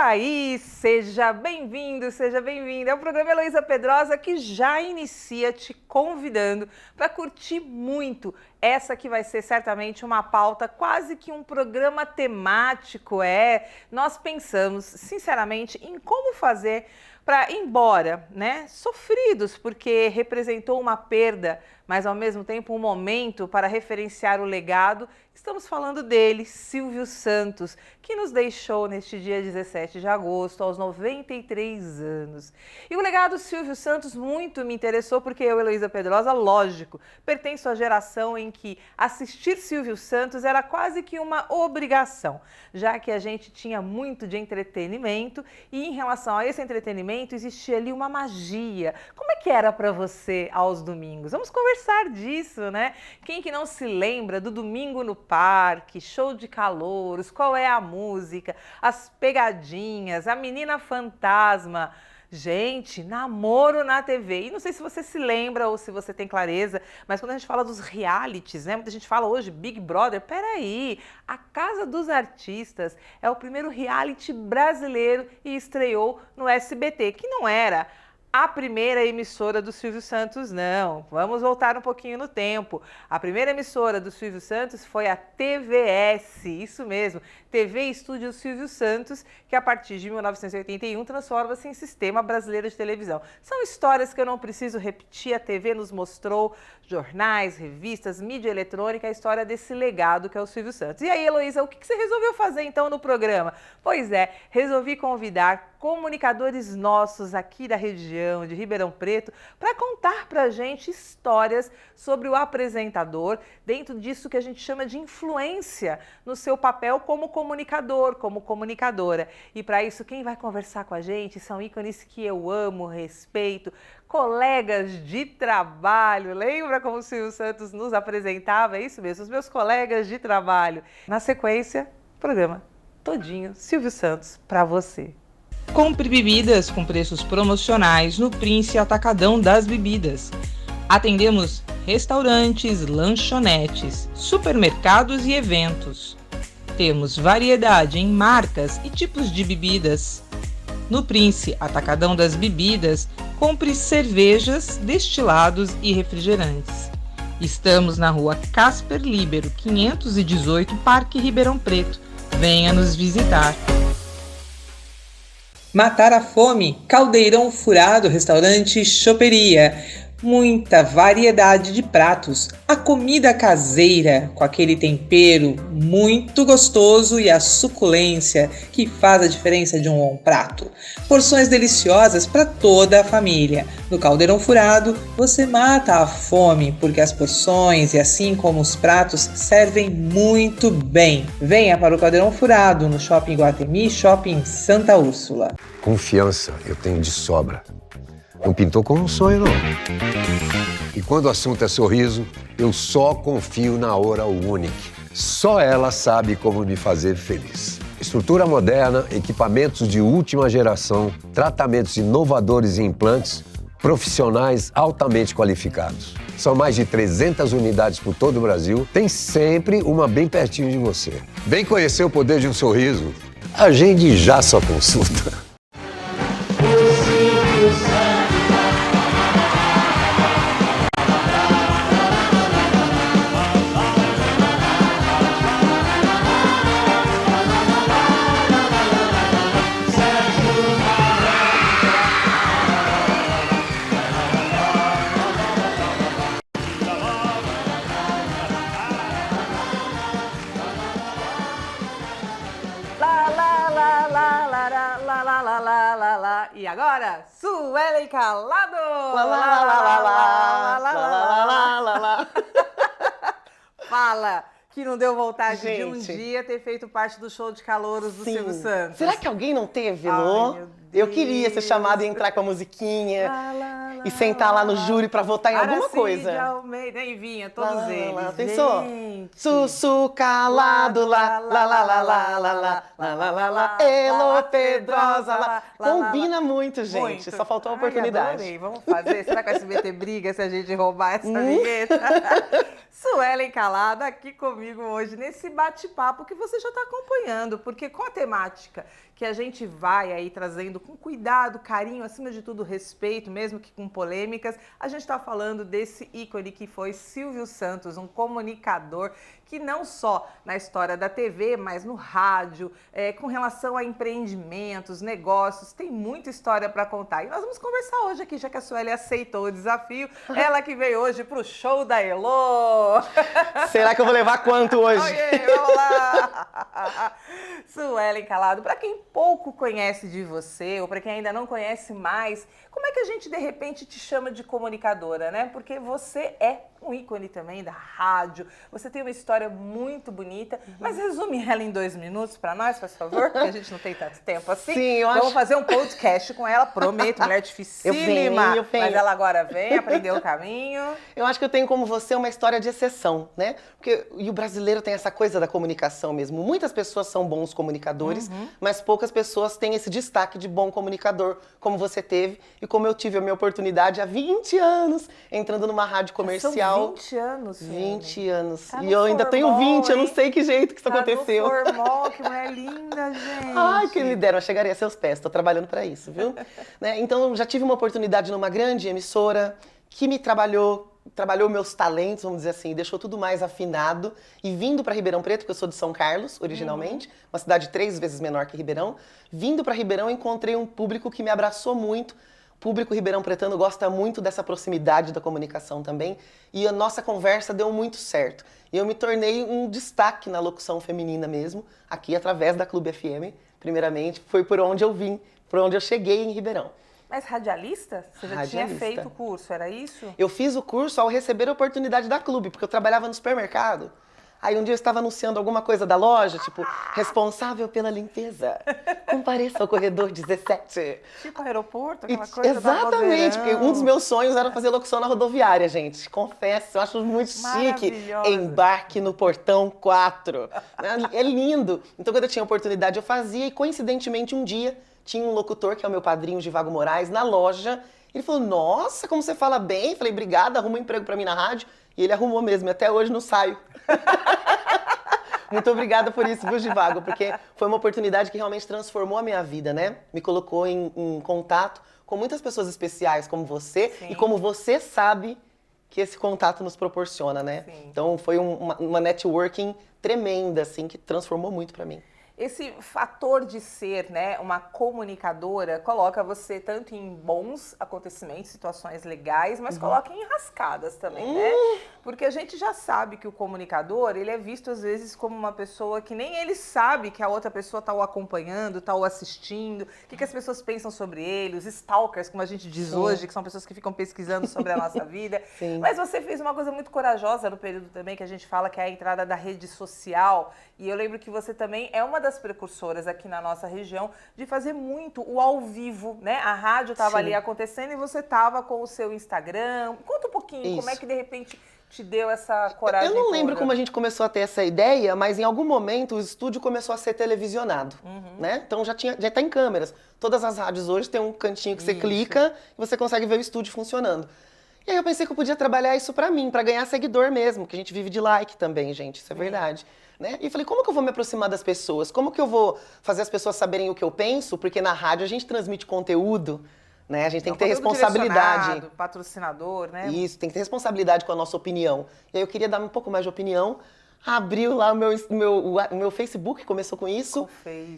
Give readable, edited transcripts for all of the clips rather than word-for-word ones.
aí, seja bem-vindo, seja bem-vinda. É o programa Heloísa Pedrosa que já inicia te convidando para curtir muito essa que vai ser certamente uma pauta, quase que um programa temático. Nós pensamos, sinceramente, em como fazer para ir embora, né, sofridos, porque representou uma perda, mas ao mesmo tempo um momento para referenciar o legado. Estamos falando dele, Silvio Santos, que nos deixou neste dia 17 de agosto, aos 93 anos. E o legado Silvio Santos muito me interessou, porque eu, Heloísa Pedrosa, lógico, pertenço à geração em que assistir Silvio Santos era quase que uma obrigação, já que a gente tinha muito de entretenimento e em relação a esse entretenimento existia ali uma magia. Como é que era para você aos domingos? Vamos conversar disso, né? Quem que não se lembra do domingo no parque, show de calouros, qual é a música, as pegadinhas, a menina fantasma. Gente, namoro na TV. E não sei se você se lembra ou se você tem clareza, mas quando a gente fala dos realities, né? Muita gente fala hoje Big Brother. Peraí, a Casa dos Artistas é o primeiro reality brasileiro e estreou no SBT, que não era a primeira emissora do Silvio Santos, não. Vamos voltar um pouquinho no tempo. A primeira emissora do Silvio Santos foi a TVS, isso mesmo, TV Estúdio Silvio Santos, que a partir de 1981 transforma-se em Sistema Brasileiro de Televisão. São histórias que eu não preciso repetir, a TV nos mostrou, jornais, revistas, mídia eletrônica, a história desse legado que é o Silvio Santos. E aí, Heloísa, o que você resolveu fazer então no programa? Pois é, resolvi convidar comunicadores nossos aqui da região de Ribeirão Preto para contar para a gente histórias sobre o apresentador, dentro disso que a gente chama de influência no seu papel como comunicador, como comunicadora. E para isso, quem vai conversar com a gente são ícones que eu amo, respeito, colegas de trabalho. Lembra como o Silvio Santos nos apresentava? É isso mesmo, os meus colegas de trabalho. Na sequência, programa todinho Silvio Santos para você. Compre bebidas com preços promocionais no Prince Atacadão das Bebidas. Atendemos restaurantes, lanchonetes, supermercados e eventos. Temos variedade em marcas e tipos de bebidas. No Prince Atacadão das Bebidas, compre cervejas, destilados e refrigerantes. Estamos na rua Casper Líbero, 518, Parque Ribeirão Preto. Venha nos visitar. Matar a fome, Caldeirão Furado, restaurante Choperia. Muita variedade de pratos, a comida caseira com aquele tempero muito gostoso e a suculência que faz a diferença de um bom prato. Porções deliciosas para toda a família. No Caldeirão Furado você mata a fome, porque as porções e assim como os pratos servem muito bem. Venha para o Caldeirão Furado no Shopping Guatemi, Shopping Santa Úrsula. Confiança eu tenho de sobra. Não pintou como um sonho, não. E quando o assunto é sorriso, eu só confio na Oral Unique. Só ela sabe como me fazer feliz. Estrutura moderna, equipamentos de última geração, tratamentos inovadores e implantes, profissionais altamente qualificados. São mais de 300 unidades por todo o Brasil. Tem sempre uma bem pertinho de você. Vem conhecer o poder de um sorriso? Agende já sua consulta. E agora, Suelen Calado! Fala que não deu vontade de um dia ter feito parte do show de calouros do Silvio Santos. Será que alguém não teve, Lô? Eu queria ser chamada e entrar com a musiquinha e sentar lá no júri pra votar em alguma coisa. Almeida, e vinha todos eles. Pensou? Sussu calado, Elo Pedrosa, combina muito, gente. Muito. Só faltou a oportunidade. Adorei. Vamos fazer. Será que o SBT briga se a gente roubar essa vinheta? Suelen Calado aqui comigo hoje nesse bate-papo que você já está acompanhando, porque com a temática que a gente vai aí trazendo com cuidado, carinho, acima de tudo respeito, mesmo que com polêmicas. A gente está falando desse ícone que foi Silvio Santos, um comunicador que não só na história da TV, mas no rádio, com relação a empreendimentos, negócios, tem muita história para contar. E nós vamos conversar hoje aqui, já que a Sueli aceitou o desafio, ela que veio hoje para o show da Elô. Será que eu vou levar quanto hoje? Okay, vamos lá! Suelen Calado, para quem pouco conhece de você, ou para quem ainda não conhece mais, como é que a gente de repente te chama de comunicadora, né? Porque você é um ícone também da rádio, você tem uma história muito bonita, mas resume ela em 2 minutos para nós, por favor, porque a gente não tem tanto tempo assim. Sim, eu acho... Vamos fazer um podcast com ela, prometo, mulher dificílima, eu venho. Mas ela agora vem, aprendeu o caminho. Eu acho que eu tenho como você uma história de exceção, né? E o brasileiro tem essa coisa da comunicação mesmo. Muitas pessoas são bons comunicadores, mas poucas pessoas têm esse destaque de bom comunicador, como você teve e como eu tive a minha oportunidade há 20 anos, entrando numa rádio comercial. São 20 anos, 20 anos. Tá E eu ainda tenho 20, eu não sei que jeito que isso aconteceu. Formol, que mulher linda, gente. Ai, que me deram, eu chegaria a seus pés, tô trabalhando pra isso, viu? Né? Então, já tive uma oportunidade numa grande emissora que me trabalhou meus talentos, vamos dizer assim, deixou tudo mais afinado. E vindo para Ribeirão Preto, porque eu sou de São Carlos, originalmente, uma cidade 3 vezes menor que Ribeirão, vindo para Ribeirão, encontrei um público que me abraçou muito. O público ribeirão-pretano gosta muito dessa proximidade da comunicação também. E a nossa conversa deu muito certo. E eu me tornei um destaque na locução feminina mesmo, aqui através da Clube FM, primeiramente. Foi por onde eu vim, por onde eu cheguei em Ribeirão. Mas radialista? Você já tinha feito o curso, era isso? Eu fiz o curso ao receber a oportunidade da Clube, porque eu trabalhava no supermercado. Aí um dia eu estava anunciando alguma coisa da loja, tipo, responsável pela limpeza. Compareça ao corredor 17. Tipo aeroporto, aquela coisa. Exatamente, porque um dos meus sonhos era fazer locução na rodoviária, gente. Confesso, eu acho muito chique. Embarque no portão 4. É lindo. Então, quando eu tinha oportunidade, eu fazia. E, coincidentemente, um dia, tinha um locutor, que é o meu padrinho, Givago Moraes, na loja. Ele falou, nossa, como você fala bem. Falei, obrigada, arruma um emprego pra mim na rádio. E ele arrumou mesmo, e até hoje não saio. Muito obrigada por isso, viu, Givago? Porque foi uma oportunidade que realmente transformou a minha vida, né? Me colocou em contato com muitas pessoas especiais como você. Sim. E como você sabe que esse contato nos proporciona, né? Sim. Então foi uma networking tremenda, assim, que transformou muito pra mim. Esse fator de ser, né, uma comunicadora coloca você tanto em bons acontecimentos, situações legais, mas coloca em enrascadas também, né? Porque a gente já sabe que o comunicador, ele é visto às vezes como uma pessoa que nem ele sabe que a outra pessoa está o acompanhando, está o assistindo, o que as pessoas pensam sobre ele, os stalkers, como a gente diz hoje, que são pessoas que ficam pesquisando sobre a nossa vida. Sim. Mas você fez uma coisa muito corajosa no período também, que a gente fala que é a entrada da rede social, e eu lembro que você também é uma das precursoras aqui na nossa região de fazer muito o ao vivo, né? A rádio estava ali acontecendo e você estava com o seu Instagram. Conta um pouquinho, como é que de repente te deu essa coragem? Eu não lembro como a gente começou a ter essa ideia, mas em algum momento o estúdio começou a ser televisionado, né? Então já tá em câmeras. Todas as rádios hoje tem um cantinho que você clica e você consegue ver o estúdio funcionando. E aí eu pensei que eu podia trabalhar isso pra mim, pra ganhar seguidor mesmo, que a gente vive de like também, gente, isso é verdade. Né? E falei, como que eu vou me aproximar das pessoas? Como que eu vou fazer as pessoas saberem o que eu penso? Porque na rádio a gente transmite conteúdo, né? A gente tem que ter responsabilidade. Patrocinador, né? Isso, tem que ter responsabilidade com a nossa opinião. E aí eu queria dar um pouco mais de opinião. Abriu lá o meu Facebook, começou com isso.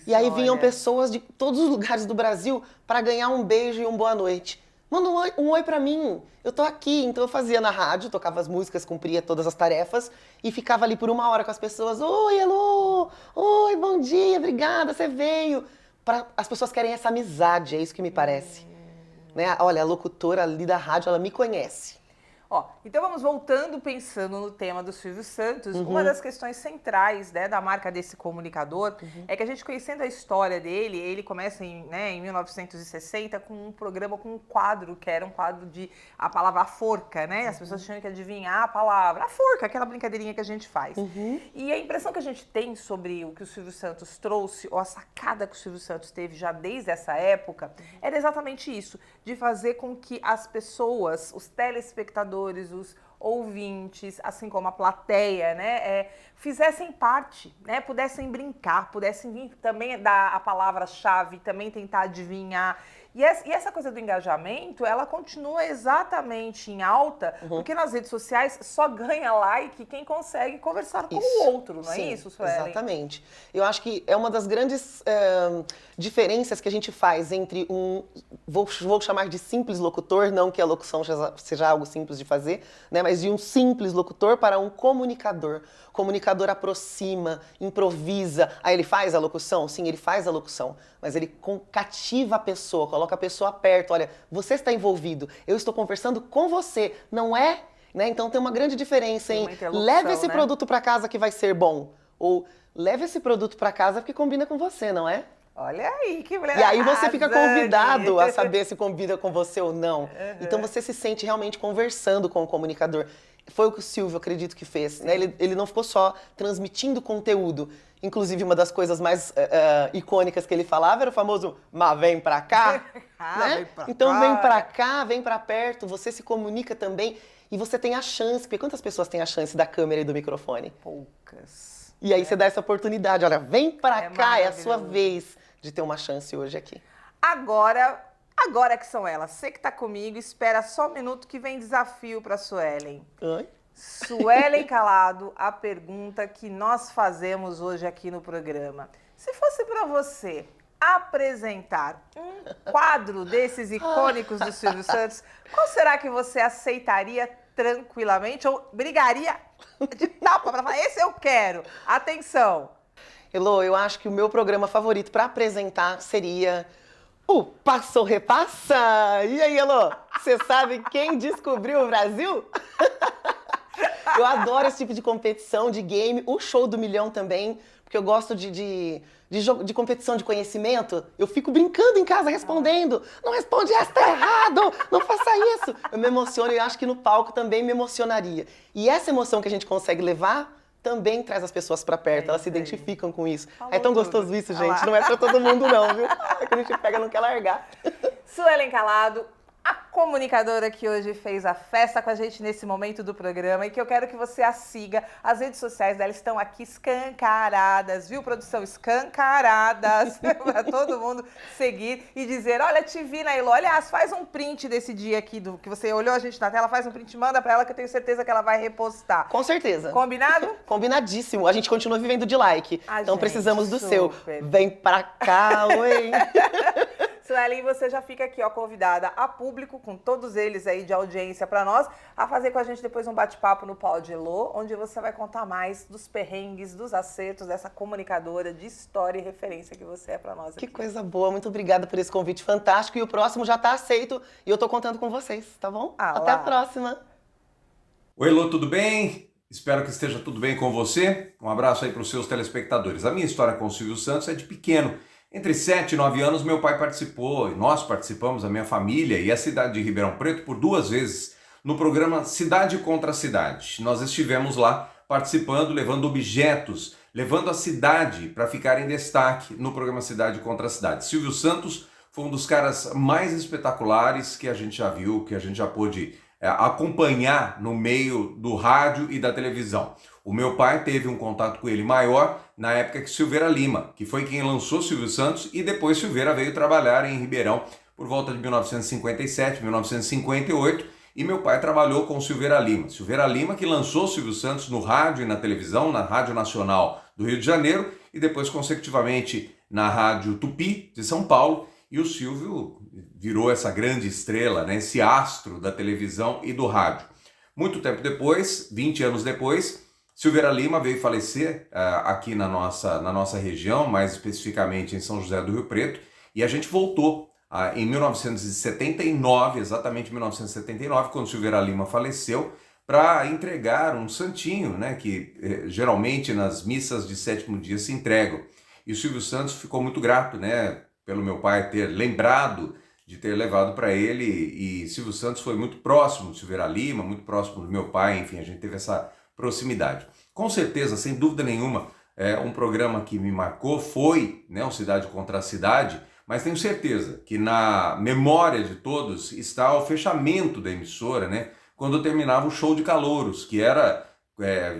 E aí vinham pessoas de todos os lugares do Brasil para ganhar um beijo e um boa noite. Manda um oi pra mim, eu tô aqui. Então eu fazia na rádio, tocava as músicas, cumpria todas as tarefas e ficava ali por 1 hora com as pessoas. Oi, Elô! Oi, bom dia, obrigada, você veio. As pessoas querem essa amizade, é isso que me parece. Né? Olha, a locutora ali da rádio, ela me conhece. Ó, então vamos voltando, pensando no tema do Silvio Santos. Uma das questões centrais, né, da marca desse comunicador é que a gente, conhecendo a história dele, ele começa em 1960 com um programa, com um quadro, que era um quadro de a palavra forca, né? As pessoas tinham que adivinhar a palavra, a forca, aquela brincadeirinha que a gente faz. E a impressão que a gente tem sobre o que o Silvio Santos trouxe, ou a sacada que o Silvio Santos teve já desde essa época, era exatamente isso, de fazer com que as pessoas, os telespectadores, os ouvintes, assim como a plateia, né, fizessem parte, né, pudessem brincar, pudessem vir também dar a palavra-chave, também tentar adivinhar. E essa coisa do engajamento, ela continua exatamente em alta, porque nas redes sociais só ganha like quem consegue conversar com o outro, não é isso, Suelen? Exatamente. Eu acho que é uma das grandes diferenças que a gente faz entre vou chamar de simples locutor, não que a locução seja algo simples de fazer, né, mas de um simples locutor para um comunicador. O comunicador aproxima, improvisa. Aí ele faz a locução? Sim, ele faz a locução. Mas ele cativa a pessoa, coloca a pessoa perto. Olha, você está envolvido, eu estou conversando com você, não é? Né? Então tem uma grande diferença em leve esse produto para casa que vai ser bom. Ou leve esse produto para casa porque combina com você, não é? Olha aí, que mulher. E aí você fica convidado a saber se combina com você ou não. Então você se sente realmente conversando com o comunicador. Foi o que o Silvio, acredito, que fez. Né? Ele não ficou só transmitindo conteúdo. Inclusive, uma das coisas mais icônicas que ele falava era o famoso "mas vem pra cá". Né? Vem pra então cá. vem pra cá, vem pra perto, você se comunica também. E você tem a chance, porque quantas pessoas têm a chance da câmera e do microfone? Poucas. E aí você dá essa oportunidade, olha, vem pra cá, é a sua vez de ter uma chance hoje aqui. Agora que são elas, você que tá comigo, espera só um minuto que vem desafio pra Suelen. Oi? Suelen Calado, a pergunta que nós fazemos hoje aqui no programa. Se fosse pra você apresentar um quadro desses icônicos do Silvio Santos, qual será que você aceitaria tranquilamente ou brigaria de tapa pra falar, esse eu quero? Atenção! Elô, eu acho que o meu programa favorito para apresentar seria o Passa ou Repassa. E aí, Elô, você sabe quem descobriu o Brasil? Eu adoro esse tipo de competição, de game, o Show do Milhão também, porque eu gosto de competição de conhecimento. Eu fico brincando em casa, respondendo. Não responde essa, tá errado, não faça isso. Eu me emociono e acho que no palco também me emocionaria. E essa emoção que a gente consegue levar também traz as pessoas pra perto, elas se identificam com isso. É tão gostoso isso, gente, não é pra todo mundo não, viu? É que a gente pega e não quer largar. Suelen Calado, a comunicadora que hoje fez a festa com a gente nesse momento do programa e que eu quero que você a siga. As redes sociais dela estão aqui escancaradas, viu, produção? Escancaradas para todo mundo seguir e dizer, olha, te vi na Elô. Aliás, faz um print desse dia aqui do que você olhou a gente na tela, faz um print, manda para ela que eu tenho certeza que ela vai repostar. Com certeza. Combinado? Combinadíssimo. A gente continua vivendo de like, então precisamos do seu. Vem pra cá, oi! Suelen, você já fica aqui, ó, convidada a público, com todos eles aí de audiência para nós, a fazer com a gente depois um bate-papo no Pod Elô, onde você vai contar mais dos perrengues, dos acertos dessa comunicadora de história e referência que você é para nós aqui. Que coisa boa, muito obrigada por esse convite fantástico e o próximo já tá aceito e eu tô contando com vocês, tá bom? Até a próxima! Oi, Elô, tudo bem? Espero que esteja tudo bem com você. Um abraço aí para os seus telespectadores. A minha história com o Silvio Santos é de pequeno. Entre 7 e 9 anos, meu pai participou, e nós participamos, a minha família e a cidade de Ribeirão Preto, por 2 vezes, no programa Cidade contra Cidade. Nós estivemos lá participando, levando objetos, levando a cidade para ficar em destaque no programa Cidade contra Cidade. Silvio Santos foi um dos caras mais espetaculares que a gente já viu, que a gente já pôde acompanhar no meio do rádio e da televisão. O meu pai teve um contato com ele maior na época que Silveira Lima, que foi quem lançou Silvio Santos, e depois Silveira veio trabalhar em Ribeirão por volta de 1957, 1958, e meu pai trabalhou com Silveira Lima. Silveira Lima que lançou Silvio Santos no rádio e na televisão, na Rádio Nacional do Rio de Janeiro, e depois consecutivamente na Rádio Tupi de São Paulo, e o Silvio virou essa grande estrela, né, esse astro da televisão e do rádio. Muito tempo depois, 20 anos depois, Silveira Lima veio falecer aqui na nossa região, mais especificamente em São José do Rio Preto, e a gente voltou em 1979, exatamente em 1979, quando Silveira Lima faleceu, para entregar um santinho, né, que geralmente nas missas de 7º dia se entregam. E o Silvio Santos ficou muito grato, né, pelo meu pai ter lembrado de ter levado para ele, e Silvio Santos foi muito próximo de Silveira Lima, muito próximo do meu pai, enfim, a gente teve essa proximidade. Com certeza, sem dúvida nenhuma, um programa que me marcou foi, né, o Cidade contra a Cidade, mas tenho certeza que na memória de todos está o fechamento da emissora, né, quando terminava o show de calouros, que era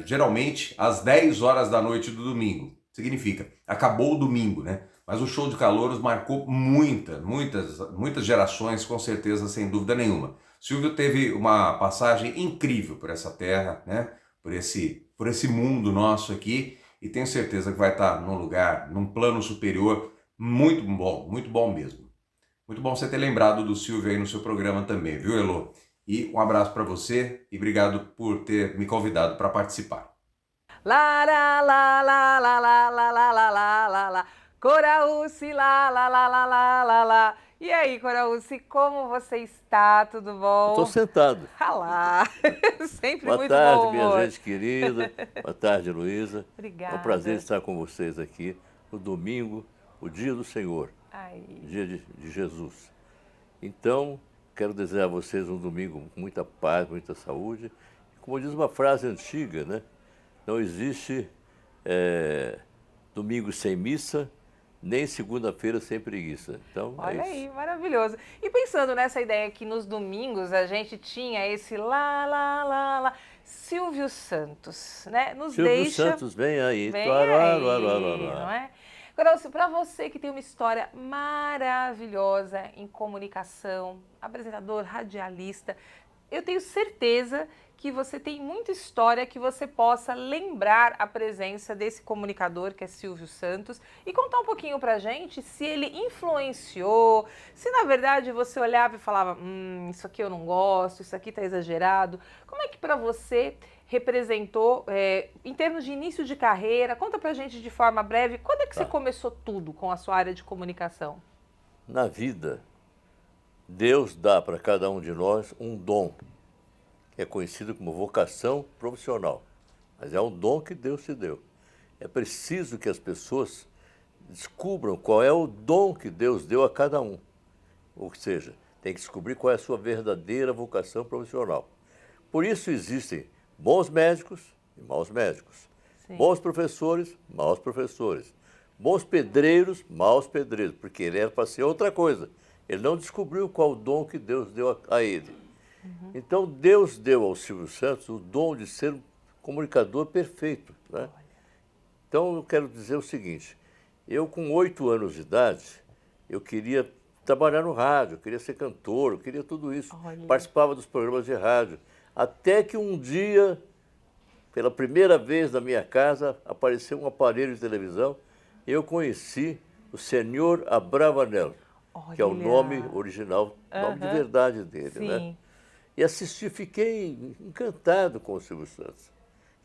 geralmente às 10 horas da noite do domingo. Significa, acabou o domingo, né? Mas o show de calouros marcou muitas gerações, com certeza, sem dúvida nenhuma. Silvio teve uma passagem incrível por essa terra, né? Por esse mundo nosso aqui, e tenho certeza que vai estar num lugar, num plano superior muito bom mesmo. Muito bom você ter lembrado do Silvio aí no seu programa também, viu, Elô? E um abraço para você e obrigado por ter me convidado para participar. Lá, lá, lá, lá, lá, lá, lá, lá, lá, lá, lá, lá. Coraúci, lá, lá, lá, lá, lá, lá, lá. E aí, Coraúci, como você está? Tudo bom? Estou sentado. Ah lá, sempre Boa muito tarde, bom humor. minha gente querida. Boa tarde, Luísa. Obrigada. É um prazer estar com vocês aqui no domingo, o dia do Senhor, Ai. dia de Jesus. Então, quero desejar a vocês um domingo com muita paz, muita saúde. Como diz uma frase antiga, né? Não existe domingo sem missa, nem segunda-feira sem preguiça. Então, Olha aí, maravilhoso. E pensando nessa ideia que nos domingos a gente tinha esse lá, lá, lá, lá, Silvio Santos, né? Nos Silvio deixa... Santos, vem aí. Vem Tuará, aí, lá, lá, lá, lá. não é? Agora, para você que tem uma história maravilhosa em comunicação, apresentador, radialista, eu tenho certeza que você tem muita história que você possa lembrar a presença desse comunicador que é Silvio Santos e contar um pouquinho pra gente se ele influenciou, se na verdade você olhava e falava, isso aqui eu não gosto, isso aqui tá exagerado. Como é que pra você representou em termos de início de carreira? Conta pra gente de forma breve, quando é que você começou tudo com a sua área de comunicação? Na vida, Deus dá para cada um de nós um dom, que é conhecido como vocação profissional. Mas é um dom que Deus te deu. É preciso que as pessoas descubram qual é o dom que Deus deu a cada um. Ou seja, tem que descobrir qual é a sua verdadeira vocação profissional. Por isso existem bons médicos e maus médicos. Sim. Bons professores, maus professores. Bons pedreiros, maus pedreiros, porque ele era para ser outra coisa. Ele não descobriu qual o dom que Deus deu a ele. Então, Deus deu ao Silvio Santos o dom de ser um comunicador perfeito, né? Então, eu quero dizer o seguinte, eu com 8 anos de idade, eu queria trabalhar no rádio, eu queria ser cantor, eu queria tudo isso. Olha. Participava dos programas de rádio. Até que um dia, pela primeira vez na minha casa, apareceu um aparelho de televisão e eu conheci o Senhor Abravanel, que é o nome original, nome de verdade dele, Sim. né? E assisti, fiquei encantado com o Silvio Santos.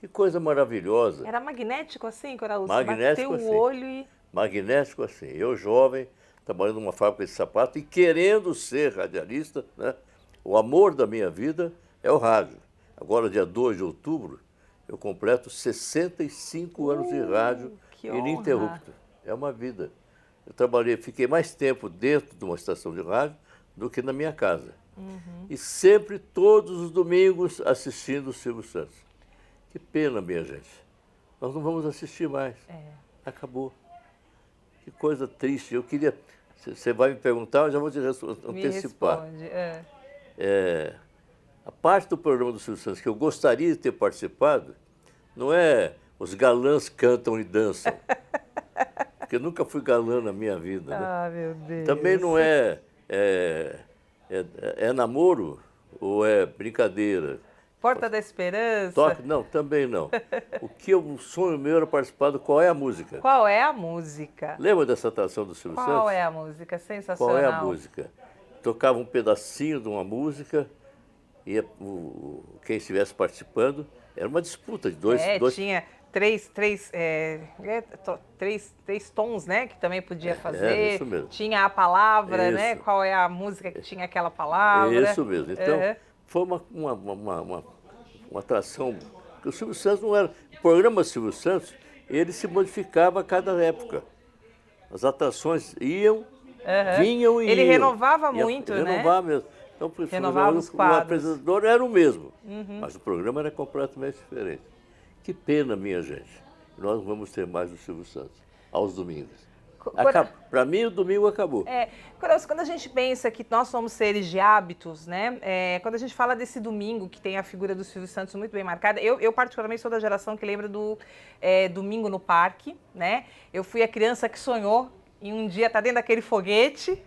Que coisa maravilhosa. Era magnético assim, Coraúci? Magnético Bateu assim. o olho e... Magnético assim. Eu, jovem, trabalhando numa fábrica de sapato e querendo ser radialista, né? O amor da minha vida é o rádio. Agora, dia 2 de outubro, eu completo 65 anos de rádio que honra. ininterrupto. É uma vida. Eu trabalhei, fiquei mais tempo dentro de uma estação de rádio do que na minha casa. E sempre, todos os domingos, assistindo o Silvio Santos. Que pena, minha gente. Nós não vamos assistir mais. Acabou. Que coisa triste. Eu queria... Você vai me perguntar, eu já vou te antecipar. Me responde. A parte do programa do Silvio Santos que eu gostaria de ter participado não é os galãs cantam e dançam. Porque eu nunca fui galã na minha vida. Né? Ah, meu Deus. Também não é namoro ou é brincadeira? Porta da Esperança. Toque? Não, também não. O sonho meu era participar do Qual é a Música. Qual é a música? Lembra dessa atração do Silvio Santos? Qual é a música? Sensacional. Qual é a música? Tocava um pedacinho de uma música e quem estivesse participando era uma disputa de dois... Tinha três tons, né? Que também podia fazer. Isso mesmo. Tinha a palavra, Isso. né? Qual é a música que tinha aquela palavra. Isso mesmo. Então, foi uma atração. Porque o Silvio Santos não era... O programa Silvio Santos, ele se modificava a cada época. As atrações vinham e iam. Ele renovava muito, né? Renovava mesmo. Então, Renovava os o quadros. apresentador era o mesmo, mas o programa era completamente diferente. Que pena, minha gente. Nós não vamos ter mais o Silvio Santos aos domingos. Para mim, o domingo acabou. Quando a gente pensa que nós somos seres de hábitos, né? Quando a gente fala desse domingo, que tem a figura do Silvio Santos muito bem marcada, eu particularmente sou da geração que lembra do Domingo no Parque, né? Eu fui a criança que sonhou em um dia estar dentro daquele foguete,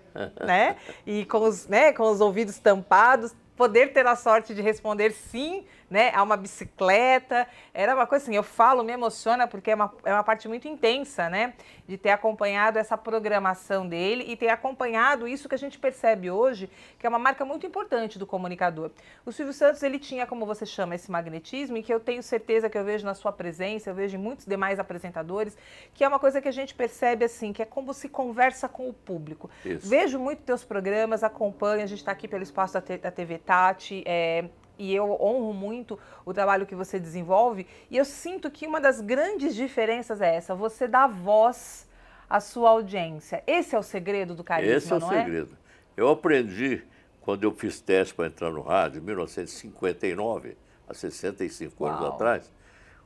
né? E com os ouvidos tampados, poder ter a sorte de responder sim, né, a uma bicicleta, era uma coisa assim, eu falo, me emociona porque é uma parte muito intensa, né, de ter acompanhado essa programação dele e ter acompanhado isso que a gente percebe hoje, que é uma marca muito importante do comunicador. O Silvio Santos, ele tinha, como você chama, esse magnetismo, e que eu tenho certeza que eu vejo na sua presença, eu vejo em muitos demais apresentadores, que é uma coisa que a gente percebe assim, que é como se conversa com o público. Isso. Vejo muito teus programas, acompanho, a gente está aqui pelo espaço da TV Tati, e eu honro muito o trabalho que você desenvolve, e eu sinto que uma das grandes diferenças é essa, você dá voz à sua audiência. Esse é o segredo do carisma, Esse é o segredo. Eu aprendi, quando eu fiz teste para entrar no rádio, em 1959, há 65 anos atrás,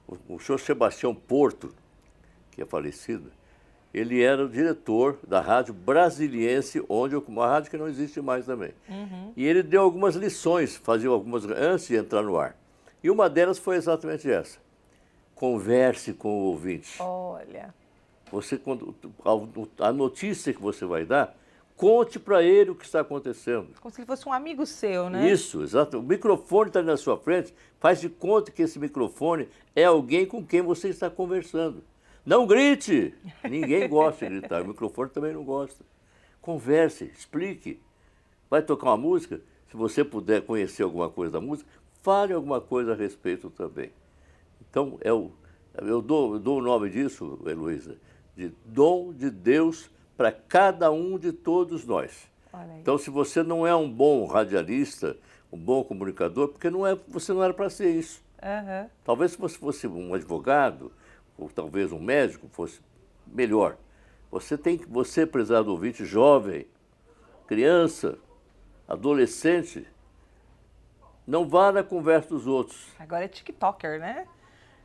o senhor Sebastião Porto, que é falecido, ele era o diretor da Rádio Brasiliense, uma rádio que não existe mais também. E ele deu algumas lições, fazia algumas antes de entrar no ar. E uma delas foi exatamente essa. Converse com o ouvinte. Olha. A notícia que você vai dar, conte para ele o que está acontecendo. Como se ele fosse um amigo seu, né? Isso, exato. O microfone está na sua frente, faz de conta que esse microfone é alguém com quem você está conversando. Não grite! Ninguém gosta de gritar, o microfone também não gosta. Converse, explique. Vai tocar uma música? Se você puder conhecer alguma coisa da música, fale alguma coisa a respeito também. Então, eu dou o nome disso, Heloísa, de dom de Deus para cada um de todos nós. Então, se você não é um bom radialista, um bom comunicador, porque você não era para ser isso. Talvez se você fosse um advogado, ou talvez um médico, fosse melhor. Você, prezado ouvinte, jovem, criança, adolescente, não vá na conversa dos outros. Agora é TikToker, né?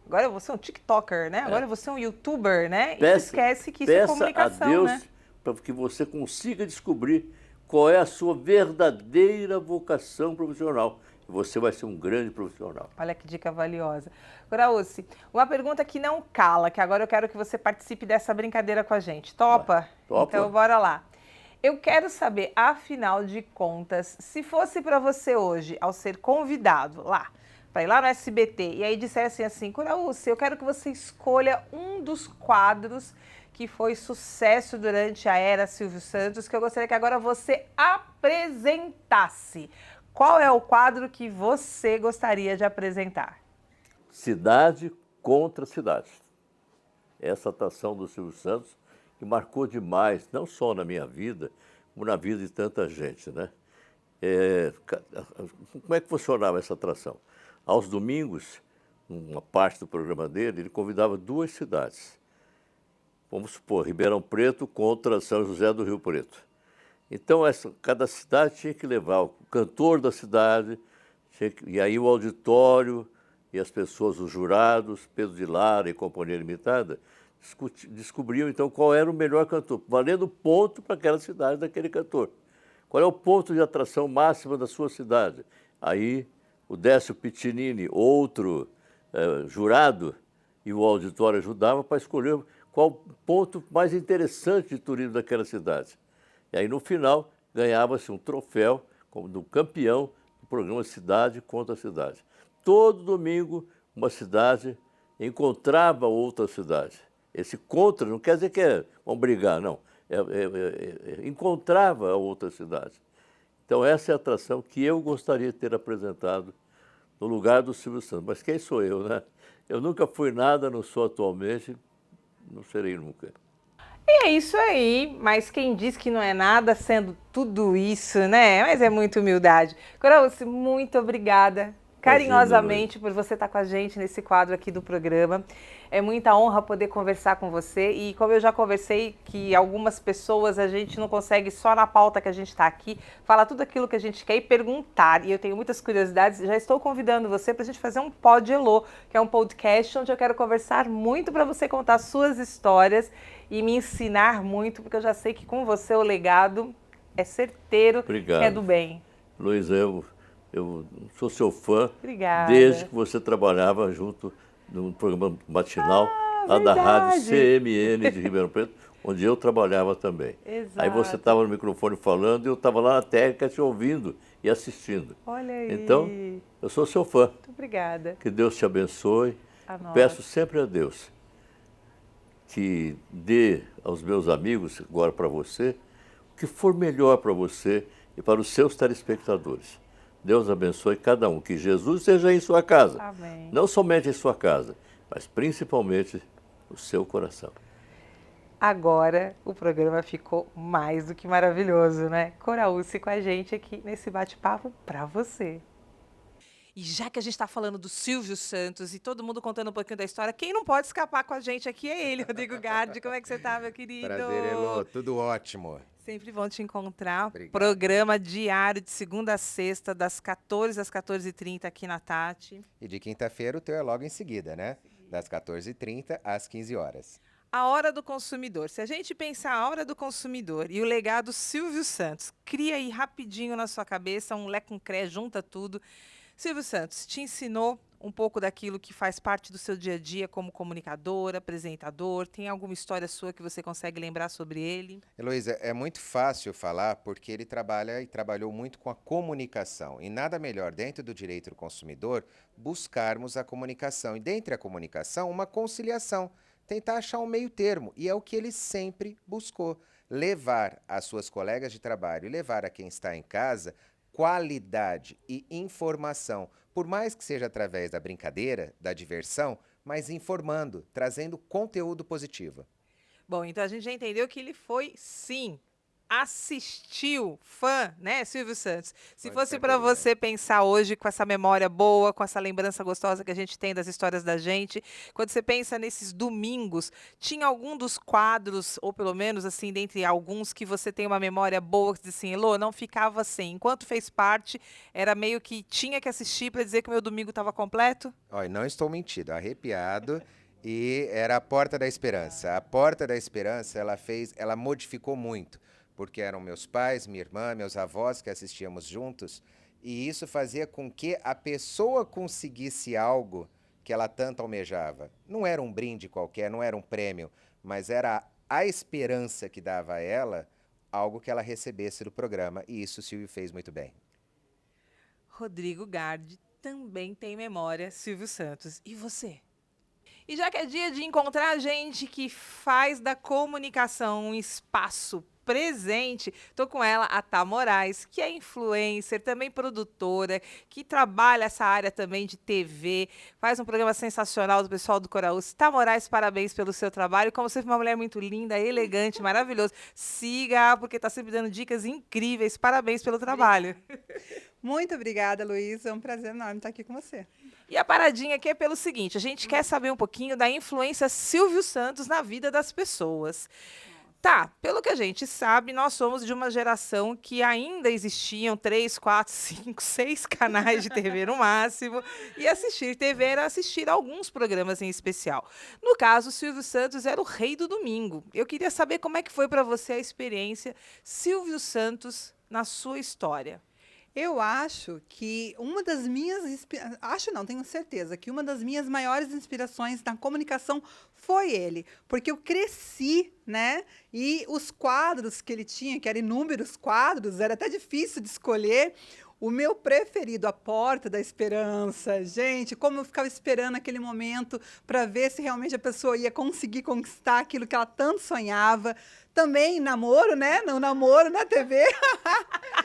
Agora você é um TikToker, né? Agora você é um YouTuber, né? E esquece que isso é comunicação, a Deus, né? Para que você consiga descobrir qual é a sua verdadeira vocação profissional. Você vai ser um grande profissional. Olha que dica valiosa. Graúci, uma pergunta que não cala, que agora eu quero que você participe dessa brincadeira com a gente. Topa? Topa. Então, bora lá. Eu quero saber, afinal de contas, se fosse para você hoje, ao ser convidado para ir lá no SBT, e aí dissessem assim, Graúci, eu quero que você escolha um dos quadros que foi sucesso durante a era Silvio Santos, que eu gostaria que agora você apresentasse. Qual é o quadro que você gostaria de apresentar? Cidade contra cidade. Essa atração do Silvio Santos que marcou demais, não só na minha vida, como na vida de tanta gente, né? Como é que funcionava essa atração? Aos domingos, uma parte do programa dele, ele convidava 2 cidades. Vamos supor, Ribeirão Preto contra São José do Rio Preto. Então, cada cidade tinha que levar o cantor da cidade, e aí o auditório e as pessoas, os jurados, Pedro de Lara e Companhia Limitada, descobriam então qual era o melhor cantor, valendo ponto para aquela cidade daquele cantor. Qual é o ponto de atração máxima da sua cidade? Aí o Décio Pitinini, outro jurado, e o auditório ajudava para escolher qual o ponto mais interessante de turismo daquela cidade. E aí, no final, ganhava-se um troféu como do campeão do programa Cidade contra Cidade. Todo domingo, uma cidade encontrava outra cidade. Esse contra não quer dizer que vão brigar, não. Encontrava a outra cidade. Então, essa é a atração que eu gostaria de ter apresentado no lugar do Silvio Santos. Mas quem sou eu, né? Eu nunca fui nada, não sou atualmente, não serei nunca. E é isso aí, mas quem diz que não é nada sendo tudo isso, né? Mas é muita humildade. Graúci, muito obrigada carinhosamente por você estar com a gente nesse quadro aqui do programa. É muita honra poder conversar com você e como eu já conversei que algumas pessoas a gente não consegue só na pauta que a gente está aqui, falar tudo aquilo que a gente quer e perguntar. E eu tenho muitas curiosidades, já estou convidando você para a gente fazer um Pod Elô, que é um podcast onde eu quero conversar muito para você contar suas histórias e me ensinar muito, porque eu já sei que com você o legado é certeiro, Obrigado. que é do bem. Luísa, eu sou seu fã. Obrigada. Desde que você trabalhava junto no programa matinal lá da Rádio CMN de Ribeirão Preto, onde eu trabalhava também. Exato. Aí você estava no microfone falando e eu estava lá na técnica te ouvindo e assistindo. Olha aí. Então, eu sou seu fã. Muito obrigada. Que Deus te abençoe. A Peço sempre a Deus que dê aos meus amigos, agora para você, o que for melhor para você e para os seus telespectadores. Deus abençoe cada um. Que Jesus seja em sua casa. Amém. Não somente em sua casa, mas principalmente no seu coração. Agora o programa ficou mais do que maravilhoso, né? Coraúce com a gente aqui nesse bate-papo para você. E já que a gente está falando do Silvio Santos e todo mundo contando um pouquinho da história, quem não pode escapar com a gente aqui é ele, Rodrigo Gardi. Como é que você tá, meu querido? Prazer, Elô. Tudo ótimo. Sempre bom te encontrar. Obrigado. Programa diário de segunda a sexta, das 14 às 14h30 aqui na Tati. E de quinta-feira o teu é logo em seguida, né? Das 14h30 às 15 horas. A Hora do Consumidor. Se a gente pensar a Hora do Consumidor e o legado Silvio Santos, cria aí rapidinho na sua cabeça um lé com cré, junta tudo. Silvio Santos te ensinou um pouco daquilo que faz parte do seu dia a dia como comunicador, apresentador? Tem alguma história sua que você consegue lembrar sobre ele? Heloísa, é muito fácil falar porque ele trabalha e trabalhou muito com a comunicação. E nada melhor, dentro do direito do consumidor, buscarmos a comunicação. E dentre a comunicação, uma conciliação. Tentar achar um meio termo. E é o que ele sempre buscou. Levar às suas colegas de trabalho e levar a quem está em casa qualidade e informação, por mais que seja através da brincadeira, da diversão, mas informando, trazendo conteúdo positivo. Bom, então a gente já entendeu que ele foi, sim, assistiu, fã, né, Silvio Santos? Se fosse para você pensar hoje com essa memória boa, com essa lembrança gostosa que a gente tem das histórias da gente, quando você pensa nesses domingos, tinha algum dos quadros, ou pelo menos assim, dentre alguns, que você tem uma memória boa, que diz assim, Elô, não ficava sem. Enquanto fez parte, era meio que tinha que assistir para dizer que o meu domingo estava completo? Olha, não estou mentindo, arrepiado. E era a Porta da Esperança. A Porta da Esperança, ela modificou muito. Porque eram meus pais, minha irmã, meus avós que assistíamos juntos, e isso fazia com que a pessoa conseguisse algo que ela tanto almejava. Não era um brinde qualquer, não era um prêmio, mas era a esperança que dava a ela algo que ela recebesse do programa, e isso o Silvio fez muito bem. Rodrigo Gardi também tem memória, Silvio Santos. E você? E já que é dia de encontrar gente que faz da comunicação um espaço presente, tô com ela, a Tá Moraes, que é influencer, também produtora, que trabalha essa área também de TV, faz um programa sensacional do pessoal do Coraúce. Tá Moraes, parabéns pelo seu trabalho, como sempre uma mulher muito linda, elegante, maravilhosa. Siga, porque tá sempre dando dicas incríveis, parabéns pelo trabalho. Muito obrigada, Luísa, é um prazer enorme estar aqui com você. E a paradinha aqui é pelo seguinte, a gente quer saber um pouquinho da influência Silvio Santos na vida das pessoas. Tá, pelo que a gente sabe, nós somos de uma geração que ainda existiam 3, 4, 5, 6 canais de TV no máximo, e assistir TV era assistir alguns programas em especial. No caso, Silvio Santos era o rei do domingo. Eu queria saber como é que foi para você a experiência Silvio Santos na sua história. Eu acho que uma das minhas... Acho não, tenho certeza que uma das minhas maiores inspirações na comunicação foi ele. Porque eu cresci, né? E os quadros que ele tinha, que eram inúmeros quadros, era até difícil de escolher. O meu preferido, A Porta da Esperança. Gente, como eu ficava esperando aquele momento para ver se realmente a pessoa ia conseguir conquistar aquilo que ela tanto sonhava. Também namoro, né? No namoro na TV,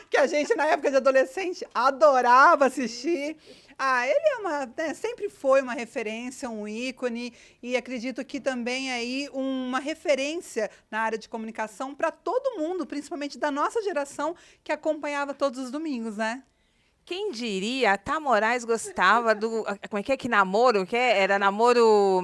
que a gente, na época de adolescente, adorava assistir. Ele sempre foi uma referência, um ícone, e acredito que também aí uma referência na área de comunicação para todo mundo, principalmente da nossa geração, que acompanhava todos os domingos, né? Quem diria, a Tá Moraes gostava do... Como é que namoro? Era namoro...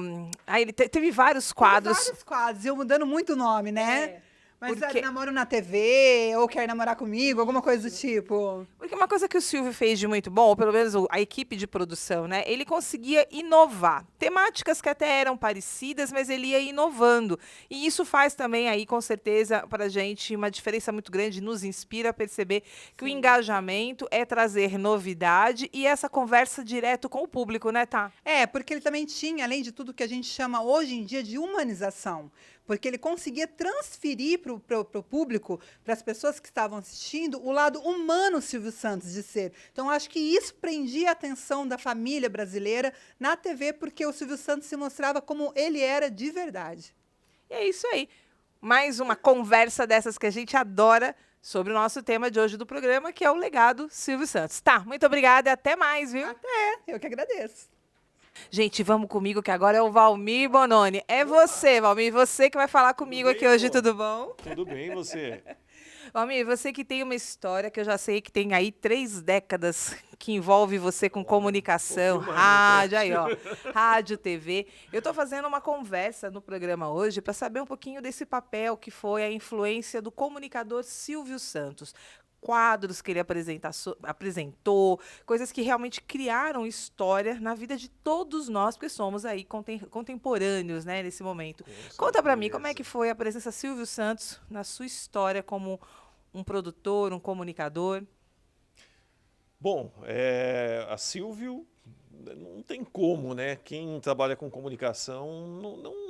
ele teve vários quadros. Teve vários quadros, eu mudando muito o nome, né? Mas Porque- namoro na TV, ou quer namorar comigo, alguma coisa do tipo. Porque uma coisa que o Silvio fez de muito bom, ou pelo menos a equipe de produção, né? Ele conseguia inovar. Temáticas que até eram parecidas, mas ele ia inovando. E isso faz também aí, com certeza, para a gente uma diferença muito grande, nos inspira a perceber que o engajamento é trazer novidade e essa conversa direto com o público, né, Tá? É, porque ele também tinha, além de tudo, o que a gente chama hoje em dia de humanização. Porque ele conseguia transferir para o público, para as pessoas que estavam assistindo, o lado humano Silvio Santos de ser. Então, acho que isso prendia a atenção da família brasileira na TV, porque o Silvio Santos se mostrava como ele era de verdade. E é isso aí. Mais uma conversa dessas que a gente adora sobre o nosso tema de hoje do programa, que é o legado Silvio Santos. Tá, muito obrigada e até mais, viu? Até, eu que agradeço. Gente, vamos comigo que agora é o Valmir Bononi. É você, Valmir, você que vai falar comigo aqui hoje, tudo bom? Tudo bem, e você? Valmir, você que tem uma história que eu já sei que tem aí 3 décadas que envolve você com comunicação, rádio, aí ó, rádio, TV. Eu estou fazendo uma conversa no programa hoje para saber um pouquinho desse papel que foi a influência do comunicador Silvio Santos. Quadros que ele apresentou, coisas que realmente criaram história na vida de todos nós, porque somos aí contemporâneos, né, nesse momento. Conta para mim, como é que foi a presença Silvio Santos na sua história como um produtor, um comunicador? Bom, a Silvio, não tem como, né? Quem trabalha com comunicação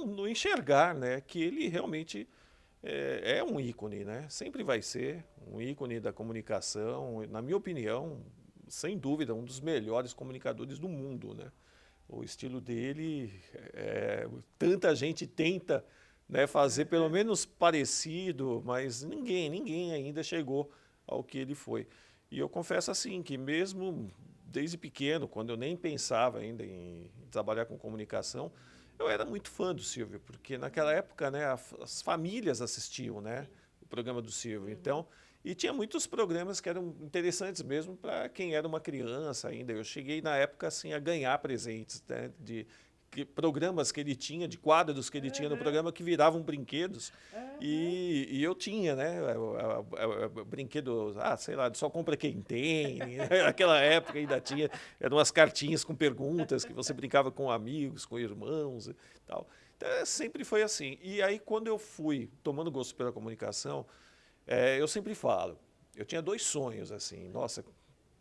não enxergar, né? Que ele realmente é um ícone, né? Sempre vai ser um ícone da comunicação. Na minha opinião, sem dúvida, um dos melhores comunicadores do mundo, né? O estilo dele, tanta gente tenta, né, fazer pelo menos parecido, mas ninguém ainda chegou ao que ele foi. E eu confesso assim, que mesmo desde pequeno, quando eu nem pensava ainda em trabalhar com comunicação, eu era muito fã do Silvio, porque naquela época, né, as famílias assistiam, né, o programa do Silvio. Então, e tinha muitos programas que eram interessantes mesmo para quem era uma criança ainda. Eu cheguei na época assim a ganhar presentes, né, de programas que ele tinha, de quadros que ele tinha no programa que viravam brinquedos. E eu tinha, né? Brinquedo, sei lá, só compra quem tem. Naquela época ainda tinha, eram umas cartinhas com perguntas que você brincava com amigos, com irmãos e tal. Então, sempre foi assim. E aí, quando eu fui tomando gosto pela comunicação, eu sempre falo, eu tinha 2 sonhos, assim, nossa,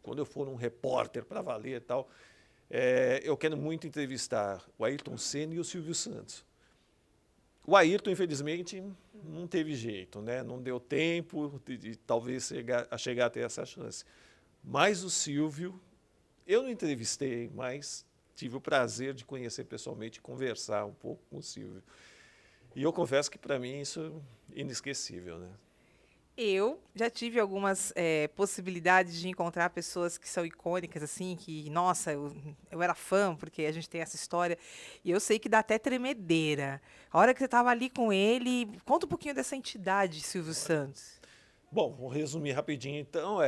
quando eu for um repórter para valer e tal, eu quero muito entrevistar o Ayrton Senna e o Silvio Santos. O Ayrton, infelizmente, não teve jeito, né? Não deu tempo de talvez chegar a ter essa chance. Mas o Silvio, eu não entrevistei, mas tive o prazer de conhecer pessoalmente e conversar um pouco com o Silvio. E eu confesso que, para mim, isso é inesquecível, né? Eu já tive algumas possibilidades de encontrar pessoas que são icônicas, assim, que, nossa, eu era fã, porque a gente tem essa história, e eu sei que dá até tremedeira. A hora que você estava ali com ele, conta um pouquinho dessa entidade, Silvio Santos. Bom, vou resumir rapidinho, então.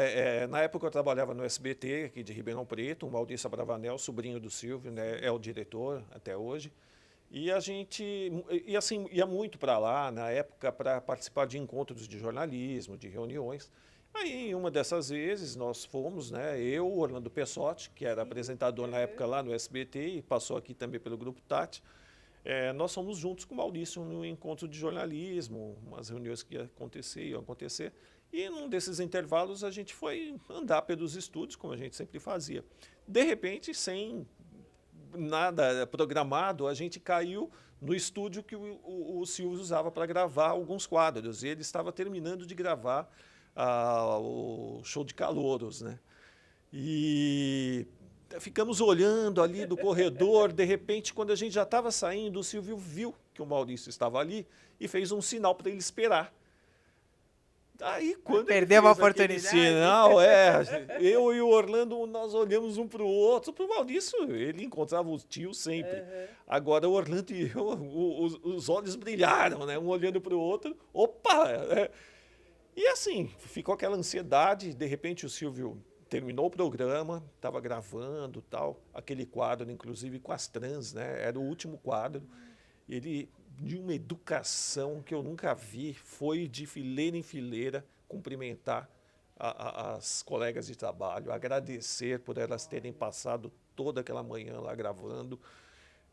Na época eu trabalhava no SBT, aqui de Ribeirão Preto, o Maurício Abravanel, sobrinho do Silvio, né, é o diretor até hoje. E a gente assim, ia muito para lá, na época, para participar de encontros de jornalismo, de reuniões. Aí, em uma dessas vezes, nós fomos, né, eu, o Orlando Pessotti, que era apresentador na época lá no SBT e passou aqui também pelo Grupo Tati, nós fomos juntos com o Maurício no encontro de jornalismo, umas reuniões que iam acontecer. E, num desses intervalos, a gente foi andar pelos estúdios, como a gente sempre fazia. De repente, sem nada programado, a gente caiu no estúdio que o Silvio usava para gravar alguns quadros. E ele estava terminando de gravar o Show de Calouros, né? E ficamos olhando ali do corredor. De repente, quando a gente já estava saindo, o Silvio viu que o Maurício estava ali e fez um sinal para ele esperar. Aí, quando perdeu uma oportunidade. Sinal, eu e o Orlando, nós olhamos um para o outro. Para o Maurício, ele encontrava o tio sempre. Agora, o Orlando e eu, os olhos brilharam, né? Um olhando para o outro. Opa! E assim, ficou aquela ansiedade. De repente, o Silvio terminou o programa, estava gravando, tal, aquele quadro, inclusive, com as trans, né? Era o último quadro. Ele de uma educação que eu nunca vi, foi de fileira em fileira cumprimentar as colegas de trabalho, agradecer por elas terem passado toda aquela manhã lá gravando.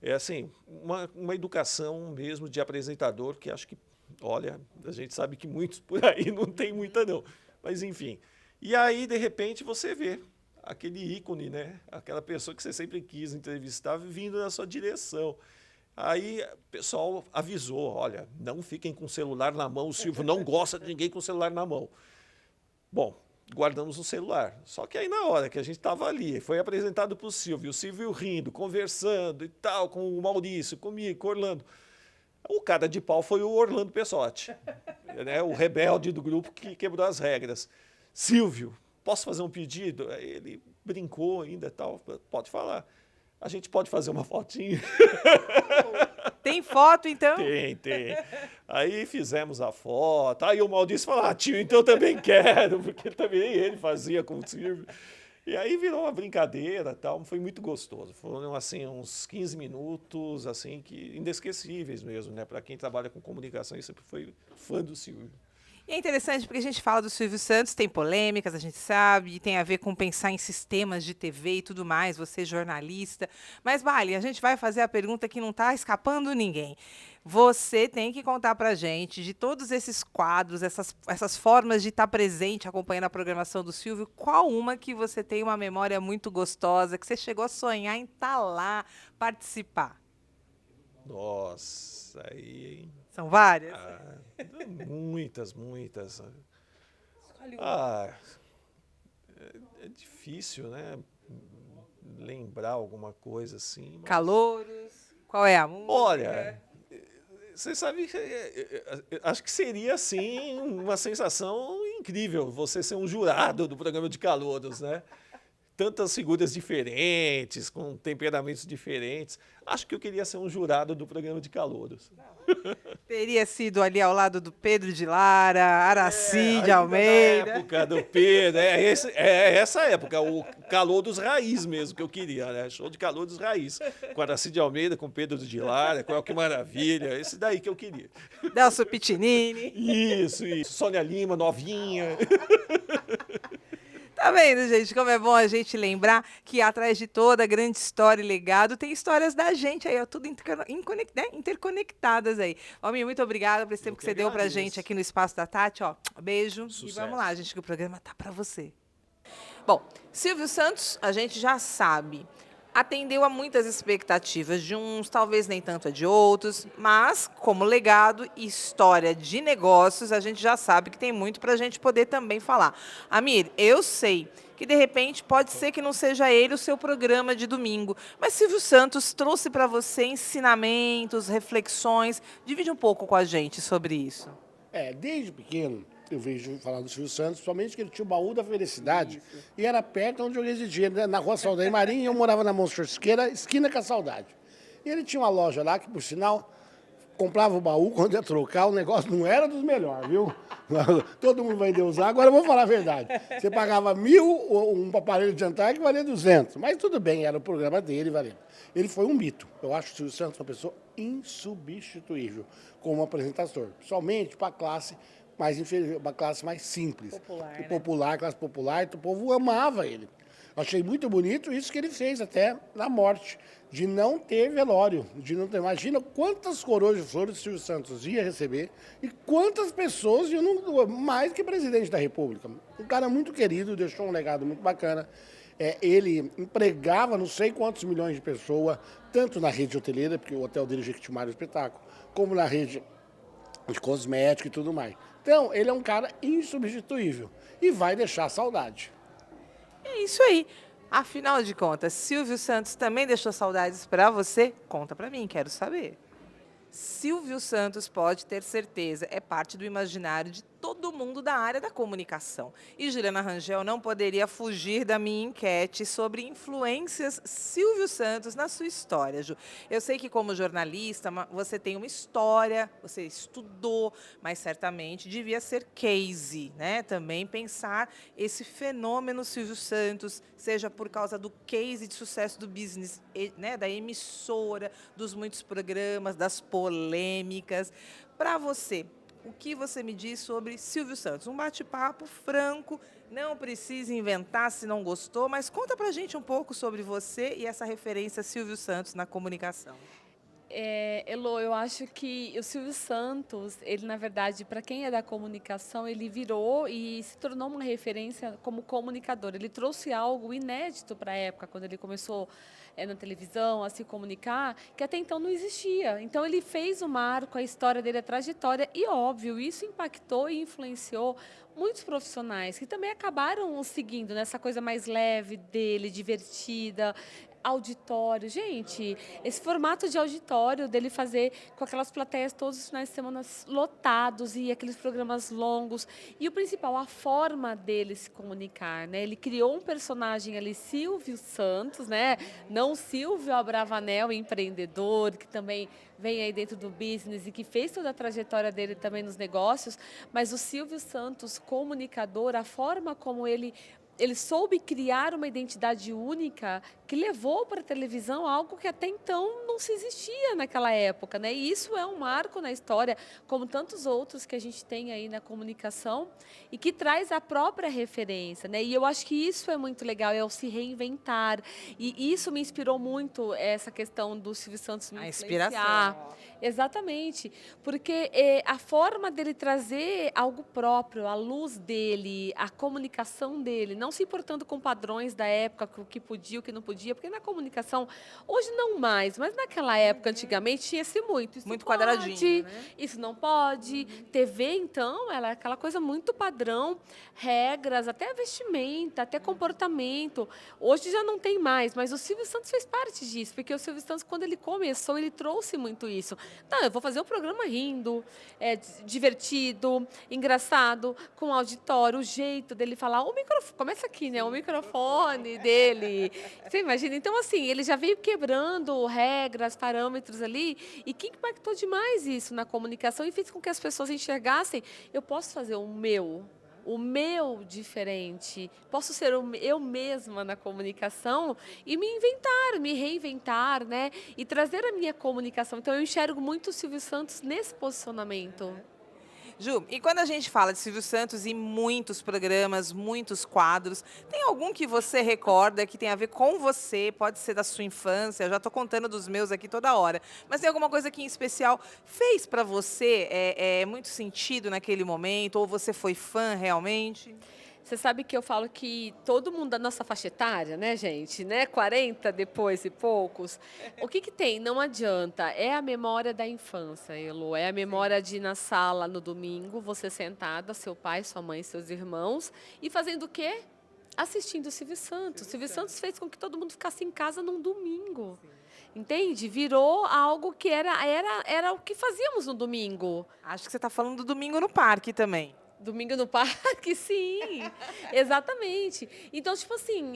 É assim, uma educação mesmo de apresentador que acho que, olha, a gente sabe que muitos por aí não tem muita não, mas enfim. E aí, de repente, você vê aquele ícone, né? Aquela pessoa que você sempre quis entrevistar vindo na sua direção. Aí o pessoal avisou, olha, não fiquem com o celular na mão, o Silvio não gosta de ninguém com o celular na mão. Bom, guardamos o celular. Só que aí na hora que a gente estava ali, foi apresentado para o Silvio rindo, conversando e tal, com o Maurício, comigo, com o Orlando. O cara de pau foi o Orlando Pessotti, né? O rebelde do grupo que quebrou as regras. Silvio, posso fazer um pedido? Aí ele brincou ainda e tal, pode falar. A gente pode fazer uma fotinha? Tem foto, então? Tem. Aí fizemos a foto. Aí o Maurício falou, tio, então eu também quero, porque também ele fazia com o Silvio. E aí virou uma brincadeira, tal, foi muito gostoso. Foram assim uns 15 minutos assim que inesquecíveis mesmo, né? Para quem trabalha com comunicação e sempre foi fã do Silvio. E é interessante porque a gente fala do Silvio Santos, tem polêmicas, a gente sabe, e tem a ver com pensar em sistemas de TV e tudo mais, você jornalista. Mas, Bali, a gente vai fazer a pergunta que não está escapando ninguém. Você tem que contar pra gente de todos esses quadros, essas formas de estar presente, acompanhando a programação do Silvio, qual uma que você tem uma memória muito gostosa, que você chegou a sonhar em estar lá, participar? Nossa, aí... São várias? Muitas. É difícil, né? Lembrar alguma coisa assim. Mas... Calouros? Qual é a música? Olha, você sabe, acho que seria, assim, uma sensação incrível você ser um jurado do programa de Calouros, né? Tantas figuras diferentes, com temperamentos diferentes. Acho que eu queria ser um jurado do programa de Calouros. Teria sido ali ao lado do Pedro de Lara, Aracy de Almeida. Na época do Pedro, essa época, o Calouros Raiz mesmo que eu queria, né? Show de Calouros Raiz. Com Aracy de Almeida, com Pedro de Lara, com Que Maravilha, esse daí que eu queria. Delcio Pitinini. Isso. Sônia Lima, novinha. Tá vendo, gente, como é bom a gente lembrar que atrás de toda grande história e legado tem histórias da gente aí, ó, tudo interconectadas aí. Almir, muito obrigada por esse tempo que você deu pra gente aqui no Espaço da Tati, ó, beijo. Sucesso. E vamos lá, gente, que o programa tá pra você. Bom, Silvio Santos, a gente já sabe, atendeu a muitas expectativas de uns, talvez nem tanto a de outros, mas como legado e história de negócios, a gente já sabe que tem muito para a gente poder também falar. Amir, eu sei que de repente pode ser que não seja ele o seu programa de domingo, mas Silvio Santos trouxe para você ensinamentos, reflexões. Divide um pouco com a gente sobre isso. Desde pequeno, eu vejo falar do Silvio Santos, somente que ele tinha o baú da felicidade e era perto onde eu residia, né, na rua Saudade Marinho, e eu morava na Monsenhor Siqueira, esquina com a Saudade. E ele tinha uma loja lá que, por sinal, comprava o baú, quando ia trocar, o negócio não era dos melhores, viu? Todo mundo vai endeusar, agora eu vou falar a verdade. Você pagava 1.000 um aparelho de jantar que valia 200, mas tudo bem, era o programa dele, valeu. Ele foi um mito. Eu acho o Silvio Santos uma pessoa insubstituível como apresentador, somente para a classe mais inferior, uma classe mais simples. Popular, classe popular, então o povo amava ele. Eu achei muito bonito isso que ele fez até na morte, de não ter velório, de não ter. Imagina quantas coroas de flores o Silvio Santos ia receber e quantas pessoas iam, mais que presidente da República. Um cara muito querido, deixou um legado muito bacana. Ele empregava não sei quantos milhões de pessoas, tanto na rede hoteleira, porque o hotel dele Jequitimar é um espetáculo, como na rede de cosmético e tudo mais. Então, ele é um cara insubstituível e vai deixar saudade. É isso aí. Afinal de contas, Silvio Santos também deixou saudades para você? Conta para mim, quero saber. Silvio Santos, pode ter certeza, é parte do imaginário de todo mundo da área da comunicação. E Juliana Rangel não poderia fugir da minha enquete sobre influências Silvio Santos na sua história, Ju. Eu sei que como jornalista você tem uma história, você estudou, mas certamente devia ser case, né? Também pensar esse fenômeno Silvio Santos, seja por causa do case de sucesso do business, né? Da emissora, dos muitos programas, das polêmicas. Para você, o que você me diz sobre Silvio Santos? Um bate-papo franco, não precisa inventar se não gostou, mas conta pra gente um pouco sobre você e essa referência Silvio Santos na comunicação. Elô, eu acho que o Silvio Santos, ele na verdade, para quem é da comunicação, ele virou e se tornou uma referência como comunicador. Ele trouxe algo inédito para a época, quando ele começou na televisão a se comunicar, que até então não existia. Então ele fez o marco, a história dele, a trajetória, e óbvio, isso impactou e influenciou muitos profissionais que também acabaram o seguindo nessa coisa mais leve dele, divertida, auditório. Gente, esse formato de auditório dele fazer com aquelas plateias todos os finais de semana lotados e aqueles programas longos. E o principal, a forma dele se comunicar, né? Ele criou um personagem ali, Silvio Santos, né? Não Silvio Abravanel, empreendedor, que também vem aí dentro do business e que fez toda a trajetória dele também nos negócios, mas o Silvio Santos, comunicador, a forma como ele soube criar uma identidade única que levou para a televisão algo que até então não se existia naquela época, né? E isso é um marco na história, como tantos outros que a gente tem aí na comunicação e que traz a própria referência, né? E eu acho que isso é muito legal, é o se reinventar. E isso me inspirou muito, essa questão do Silvio Santos me influenciar. Inspiração. Exatamente, porque a forma dele trazer algo próprio, a luz dele, a comunicação dele, não se importando com padrões da época, o que podia, o que não podia, porque na comunicação, hoje não mais, mas naquela época, antigamente, tinha-se muito. Isso Muito pode, quadradinho, né? isso não pode. TV, então, ela é aquela coisa muito padrão, regras, até vestimenta, até comportamento. Hoje já não tem mais, mas o Silvio Santos fez parte disso, porque o Silvio Santos, quando ele começou, ele trouxe muito isso. Não, eu vou fazer um programa rindo, divertido, engraçado, com auditório, o jeito dele falar, o microfone, começa aqui, né? O microfone dele. Você imagina? Então, assim, ele já veio quebrando regras, parâmetros ali, e que impactou demais isso na comunicação e fez com que as pessoas enxergassem, eu posso fazer o meu diferente, posso ser eu mesma na comunicação e me reinventar, né? E trazer a minha comunicação. Então, eu enxergo muito o Silvio Santos nesse posicionamento. Ju, e quando a gente fala de Silvio Santos e muitos programas, muitos quadros, tem algum que você recorda que tem a ver com você? Pode ser da sua infância, eu já estou contando dos meus aqui toda hora. Mas tem alguma coisa que em especial fez para você muito sentido naquele momento? Ou você foi fã realmente? Você sabe que eu falo que todo mundo da nossa faixa etária, né, gente? Né? 40 depois e poucos. O que tem? Não adianta. É a memória da infância, Elô. É a memória de ir na sala no domingo, você sentada, seu pai, sua mãe, seus irmãos, e fazendo o quê? Assistindo o Silvio Santos. O Silvio Santos fez com que todo mundo ficasse em casa num domingo. Entende? Virou algo que era o que fazíamos no domingo. Acho que você está falando do Domingo no Parque também. Domingo no Parque, sim, exatamente. Então, tipo assim,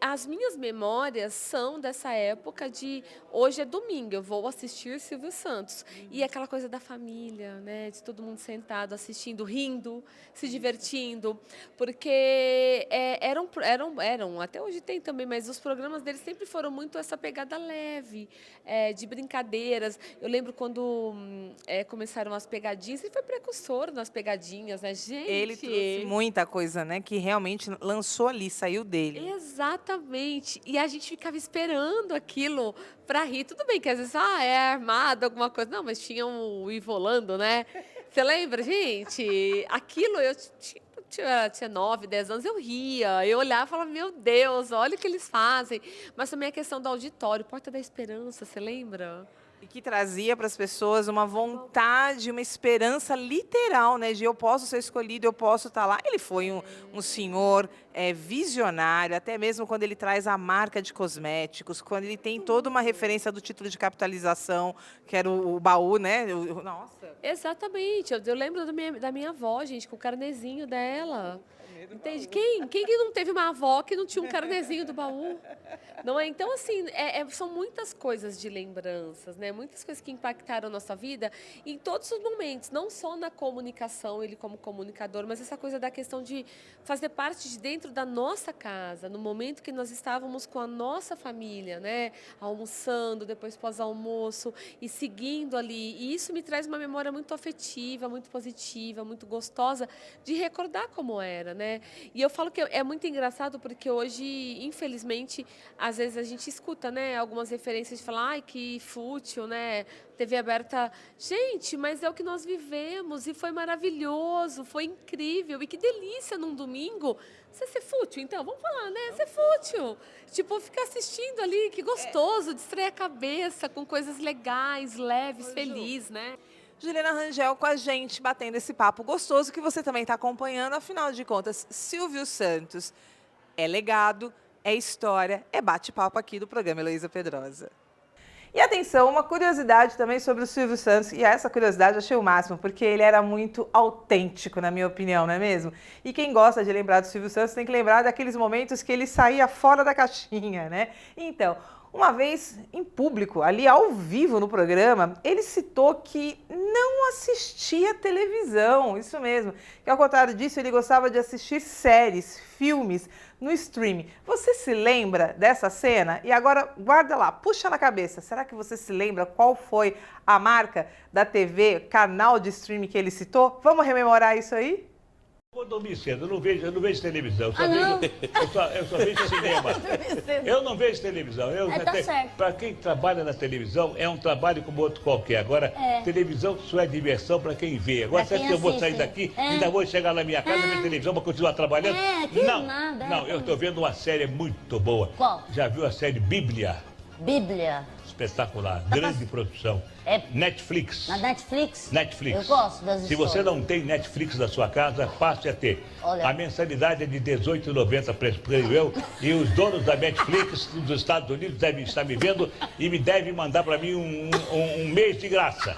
as minhas memórias são dessa época de hoje é domingo, eu vou assistir Silvio Santos. E aquela coisa da família, né, de todo mundo sentado, assistindo, rindo, se divertindo, porque eram, até hoje tem também, mas os programas deles sempre foram muito essa pegada leve, de brincadeiras. Eu lembro quando começaram as pegadinhas, ele foi precursor nas pegadinhas, né? Gente, ele trouxe muita coisa, né? Que realmente lançou ali, saiu dele. Exatamente. E a gente ficava esperando aquilo para rir. Tudo bem que às vezes é armado, alguma coisa. Não, mas tinha o Ivolando, né? Você lembra, gente? Aquilo eu tinha 9, 10 anos, eu ria, eu olhava e falava, meu Deus, olha o que eles fazem. Mas também a questão do auditório, Porta da Esperança, você lembra? E que trazia para as pessoas uma vontade, uma esperança literal, né? De eu posso ser escolhido, eu posso estar lá. Ele foi um senhor visionário, até mesmo quando ele traz a marca de cosméticos, quando ele tem toda uma referência do título de capitalização, que era o baú, né? Nossa. Exatamente. Eu lembro da minha avó, gente, com o carnezinho dela. Entende? Quem que não teve uma avó que não tinha um carnezinho do baú? Não é? Então, assim, são muitas coisas de lembranças, né? Muitas coisas que impactaram a nossa vida em todos os momentos, não só na comunicação, ele como comunicador, mas essa coisa da questão de fazer parte de dentro da nossa casa, no momento que nós estávamos com a nossa família, né? Almoçando, depois pós-almoço e seguindo ali. E isso me traz uma memória muito afetiva, muito positiva, muito gostosa de recordar como era, né? E eu falo que é muito engraçado porque hoje, infelizmente, às vezes a gente escuta, né, algumas referências de falar, ai, que fútil, né? TV aberta. Gente, mas é o que nós vivemos e foi maravilhoso, foi incrível. E que delícia num domingo você ser fútil. Então, vamos falar, né? Ser fútil. Tipo, ficar assistindo ali, que gostoso, distrair a cabeça com coisas legais, leves, felizes, né? Juliana Rangel com a gente, batendo esse papo gostoso que você também está acompanhando. Afinal de contas, Silvio Santos é legado, é história, é bate-papo aqui do programa Heloísa Pedrosa. E atenção, uma curiosidade também sobre o Silvio Santos, e essa curiosidade eu achei o máximo, porque ele era muito autêntico, na minha opinião, não é mesmo? E quem gosta de lembrar do Silvio Santos tem que lembrar daqueles momentos que ele saía fora da caixinha, né? Então, uma vez em público, ali ao vivo no programa, ele citou que não assistia televisão, isso mesmo. Que ao contrário disso, ele gostava de assistir séries, filmes no streaming. Você se lembra dessa cena? E agora, guarda lá, puxa na cabeça. Será que você se lembra qual foi a marca da TV, canal de streaming que ele citou? Vamos rememorar isso aí? Vou dormir cedo, eu não vejo televisão, eu só vejo cinema. Eu não vejo televisão. Para quem trabalha na televisão, é um trabalho como outro qualquer. Agora, televisão só é diversão para quem vê. Agora, será que eu vou sair daqui, ainda vou chegar na minha casa, ver televisão para continuar trabalhando? Não, eu estou vendo uma série muito boa. Qual? Já viu a série Bíblia? Bíblia. Espetacular, grande produção. Netflix. Na Netflix? Netflix. Eu gosto das Se você não tem Netflix na sua casa, passe a ter. Olha. A mensalidade é de R$18,90, creio eu, e os donos da Netflix dos Estados Unidos devem estar me vendo e me devem mandar para mim um mês de graça.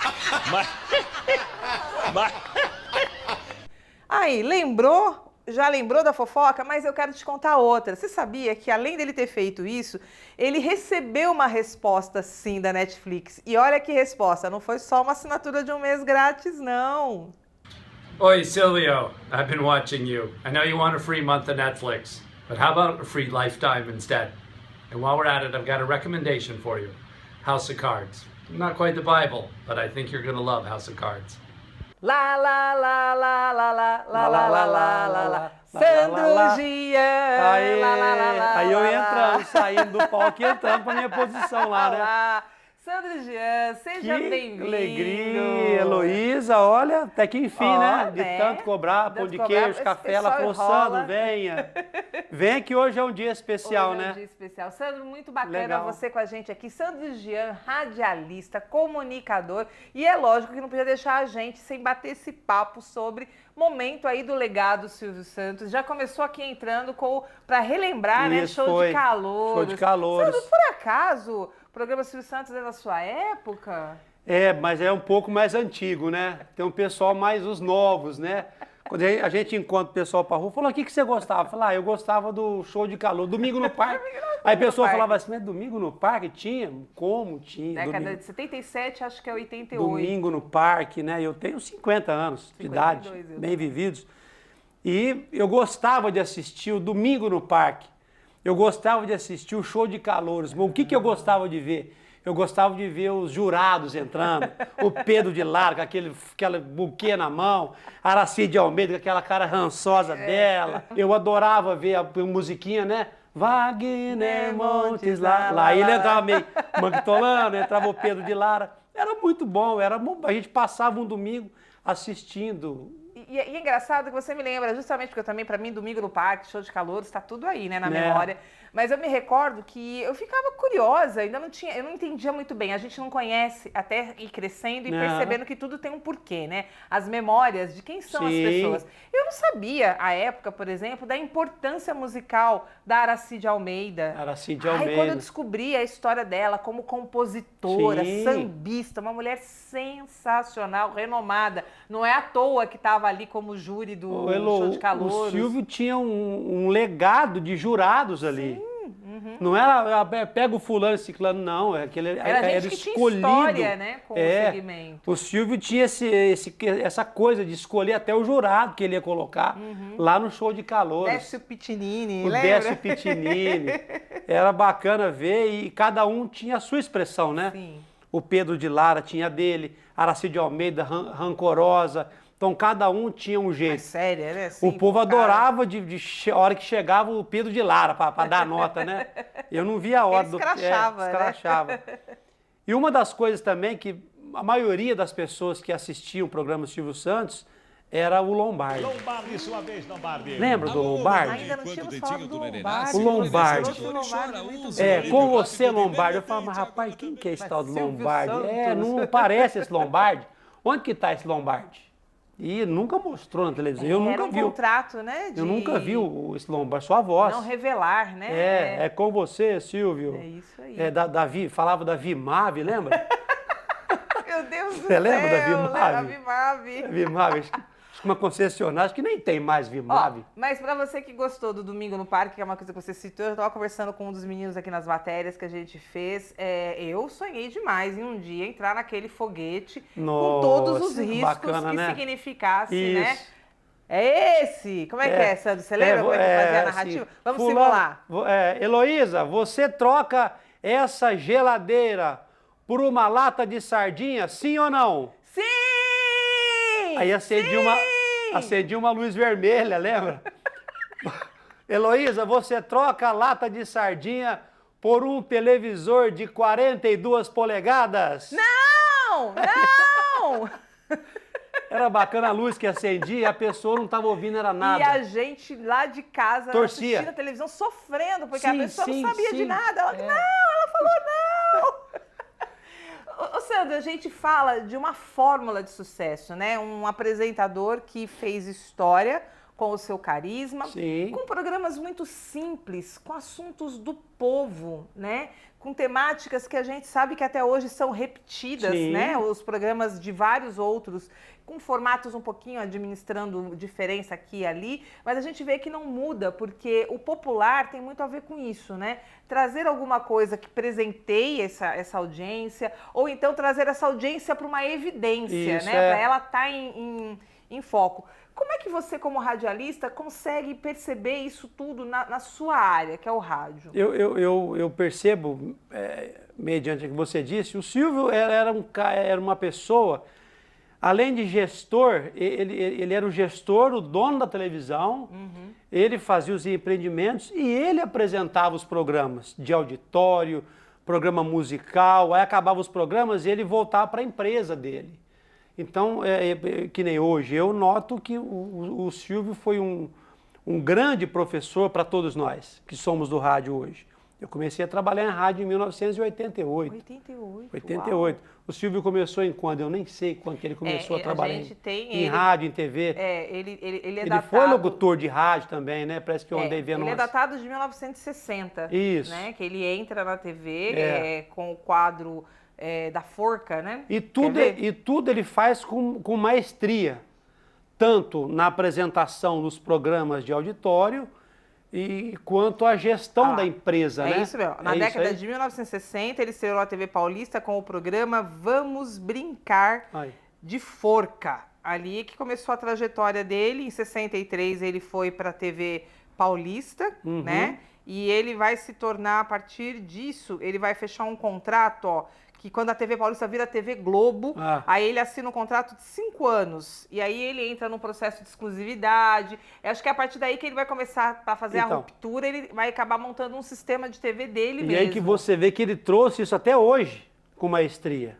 Aí, lembrou? Já lembrou da fofoca? Mas eu quero te contar outra. Você sabia que, além dele ter feito isso, ele recebeu uma resposta, sim, da Netflix. E olha que resposta, não foi só uma assinatura de um mês grátis, não. Oi, Silvio. I've been watching you. I know you want a free month of Netflix, but how about a free lifetime instead? And while we're at it, I've got a recommendation for you. House of Cards. Not quite the Bible, but I think you're going to love House of Cards. Lá, lá, lá, lá, lá, lá, lá, lá, lá, lá, lá, lá. Sandro Gian. Aí eu entrando, saindo do palco e entrando pra minha posição lá, né? Sandro Gian, seja bem-vindo. Que alegria, Heloísa, olha, até que enfim, né? De tanto cobrar, pão de queijo, café, ela falou, Sandro, venha. Venha que hoje é um dia especial, né? Hoje é um dia especial. Sandro, muito bacana você com a gente aqui. Sandro Gian, radialista, comunicador. E é lógico que não podia deixar a gente sem bater esse papo sobre momento aí do legado Silvio Santos. Já começou aqui entrando para relembrar, né? Show de calouros. Show de calouros. Sandro, por acaso, o programa Silvio Santos é da sua época? É, mas é um pouco mais antigo, né? Tem um pessoal mais os novos, né? Quando a gente encontra o pessoal pra rua, falou, o que você gostava? Fala, eu gostava do Show de Calor, Domingo no Parque. Aí a pessoa falava assim, mas Domingo no Parque tinha? Como tinha? Década de 77, acho que é 88. Domingo no Parque, né? Eu tenho 50 anos de idade, bem vividos. E eu gostava de assistir o Domingo no Parque. Eu gostava de assistir o Show de Calouros. Mas o que eu gostava de ver? Eu gostava de ver os jurados entrando, o Pedro de Lara com aquele buquê na mão, a Aracide Almeida com aquela cara rançosa dela. Eu adorava ver a musiquinha, né? Wagner Montes lá. Aí ele entrava meio manquitolando, entrava o Pedro de Lara. Era muito bom, a gente passava um domingo assistindo. E é engraçado que você me lembra, justamente porque eu também, para mim, Domingo no Parque, Show de Calouros, está tudo aí, né, na memória. Mas eu me recordo que eu ficava curiosa, eu não entendia muito bem. A gente não conhece até ir crescendo e percebendo que tudo tem um porquê, né? As memórias de quem são as pessoas. Eu não sabia, à época, por exemplo, da importância musical da Aracide Almeida. Aí quando eu descobri a história dela como compositora, sambista, uma mulher sensacional, renomada. Não é à toa que estava ali como júri do Show de Calouros. O Silvio tinha um legado de jurados ali. Não era pega o fulano e ciclano, não. Era gente que escolhido. Tinha história, né, com o segmento. O Silvio tinha essa coisa de escolher até o jurado que ele ia colocar lá no Show de Calouros. Décio Pitinini, lembra? Décio Pitinini. Era bacana ver e cada um tinha a sua expressão, né? Sim. O Pedro de Lara tinha a dele, Aracide Almeida, rancorosa. Então, cada um tinha um jeito. Mais séria, né? Assim, o povo adorava a hora que chegava o Pedro de Lara para dar nota, né? Eu não via a hora do... escrachava. Né? E uma das coisas também que a maioria das pessoas que assistiam o programa Silvio Santos era o Lombardi. Lombardi, sua vez, Lombardi. Lembra do Lombardi? Ainda não tínhamos falado do Lombardi. O Lombardi. Com você, Lombardi. Eu falava, mas rapaz, quem que é esse tal do Lombardi? Não parece esse Lombardi. Onde que está esse Lombardi? E nunca mostrou na televisão. Eu nunca vi. Era um contrato, né? Eu nunca vi esse Lombardi, só a voz. Não revelar, né? É com você, Silvio. É isso aí. Davi, falava da Vimave, lembra? Meu Deus do céu. Você lembra da Vimave? Vimave. Acho que uma concessionária que nem tem mais Vimave. Mas para você que gostou do Domingo no Parque, que é uma coisa que você citou, eu estava conversando com um dos meninos aqui nas matérias que a gente fez. Eu sonhei demais em um dia entrar naquele foguete com todos os riscos bacana, que né? significasse, Isso. né? É esse! Como é que é, Sandro? Você lembra como é que fazia a narrativa? Sim. Vamos simular. Heloísa, você troca essa geladeira por uma lata de sardinha, sim ou não? Sim! Aí acendi uma luz vermelha, lembra? Heloísa, você troca a lata de sardinha por um televisor de 42 polegadas? Não! Era bacana a luz que acendia e a pessoa não estava ouvindo, era nada. E a gente lá de casa torcia, assistindo a televisão, sofrendo, porque a pessoa não sabia de nada. Ela falou não! Ô, Sandra, a gente fala de uma fórmula de sucesso, né? Um apresentador que fez história com o seu carisma, com programas muito simples, com assuntos do povo, né? Com temáticas que a gente sabe que até hoje são repetidas, né? Os programas de vários outros, com formatos um pouquinho administrando diferença aqui e ali, mas a gente vê que não muda, porque o popular tem muito a ver com isso, né? Trazer alguma coisa que presenteie essa audiência, ou então trazer essa audiência para uma evidência, né? Para ela estar em foco. Como é que você, como radialista, consegue perceber isso tudo na sua área, que é o rádio? Eu percebo, mediante o que você disse, o Silvio era uma pessoa, além de gestor, ele era o gestor, o dono da televisão, ele fazia os empreendimentos e ele apresentava os programas de auditório, programa musical, aí acabava os programas e ele voltava para a empresa dele. Então, que nem hoje, eu noto que o Silvio foi um grande professor para todos nós, que somos do rádio hoje. Eu comecei a trabalhar em rádio em 1988. 88. Uau. O Silvio começou em quando? Eu nem sei quando que ele começou a trabalhar em rádio, em TV. Ele foi locutor de rádio também, né? Parece que eu andei vendo. Ele é datado de 1960. Isso. Né? Que ele entra na TV com o quadro da Forca, né? E tudo ele faz com maestria. Tanto na apresentação dos programas de auditório, quanto a gestão da empresa, né? É isso mesmo. Na década de 1960, ele estreou na TV Paulista com o programa Vamos Brincar de Forca. Ali que começou a trajetória dele. Em 63, ele foi para a TV Paulista, né? E ele vai se tornar, a partir disso, ele vai fechar um contrato, que quando a TV Paulista vira TV Globo, aí ele assina um contrato de 5 anos. E aí ele entra num processo de exclusividade. Eu acho que é a partir daí que ele vai começar a fazer a ruptura, ele vai acabar montando um sistema de TV dele mesmo. E aí que você vê que ele trouxe isso até hoje, com maestria.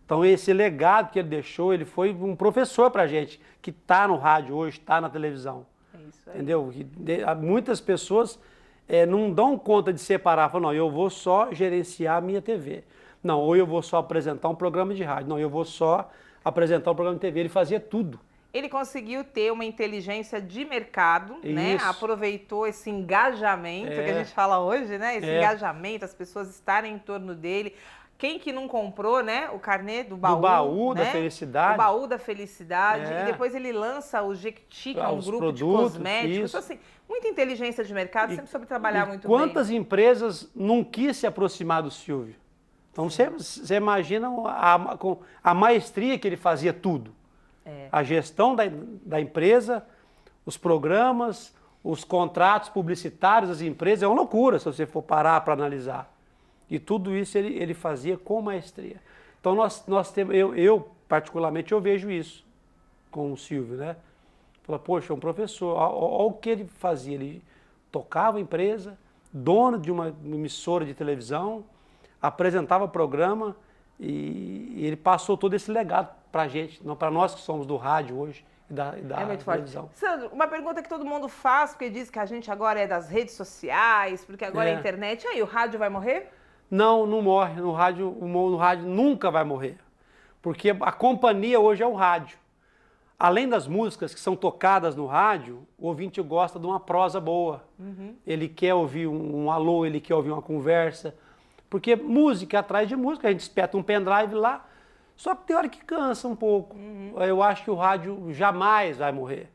Então esse legado que ele deixou, ele foi um professor pra gente, que está no rádio hoje, está na televisão. É isso aí. Entendeu? Muitas pessoas não dão conta de separar. Falam, não, eu vou só gerenciar a minha TV. Não, ou eu vou só apresentar um programa de rádio. Não, eu vou só apresentar um programa de TV. Ele fazia tudo. Ele conseguiu ter uma inteligência de mercado, né? Aproveitou esse engajamento que a gente fala hoje, né? Esse engajamento, as pessoas estarem em torno dele. Quem que não comprou, né? O carnê do baú. Do baú, né? Da felicidade. O baú da felicidade. E depois ele lança o Jequiti, que é um grupo de cosméticos. Então, assim, muita inteligência de mercado, sempre soube trabalhar muito bem. Quantas empresas não quis se aproximar do Silvio? Então, você imagina a maestria que ele fazia tudo. A gestão da empresa, os programas, os contratos publicitários das empresas, é uma loucura se você for parar para analisar. E tudo isso ele fazia com maestria. Então nós temos, eu particularmente eu vejo isso com o Silvio, né? Fala, poxa, um professor, olha o que ele fazia, ele tocava a empresa, dono de uma emissora de televisão, apresentava programa e ele passou todo esse legado para a gente, não para nós que somos do rádio hoje e da muito televisão. Forte. Sandro, uma pergunta que todo mundo faz, porque diz que a gente agora é das redes sociais, porque agora é a internet. E aí, o rádio vai morrer? Não, não morre. No rádio nunca vai morrer. Porque a companhia hoje é o rádio. Além das músicas que são tocadas no rádio, o ouvinte gosta de uma prosa boa. Ele quer ouvir um alô, ele quer ouvir uma conversa. Porque música atrás de música, a gente espeta um pendrive lá, só que tem hora que cansa um pouco. Eu acho que o rádio jamais vai morrer.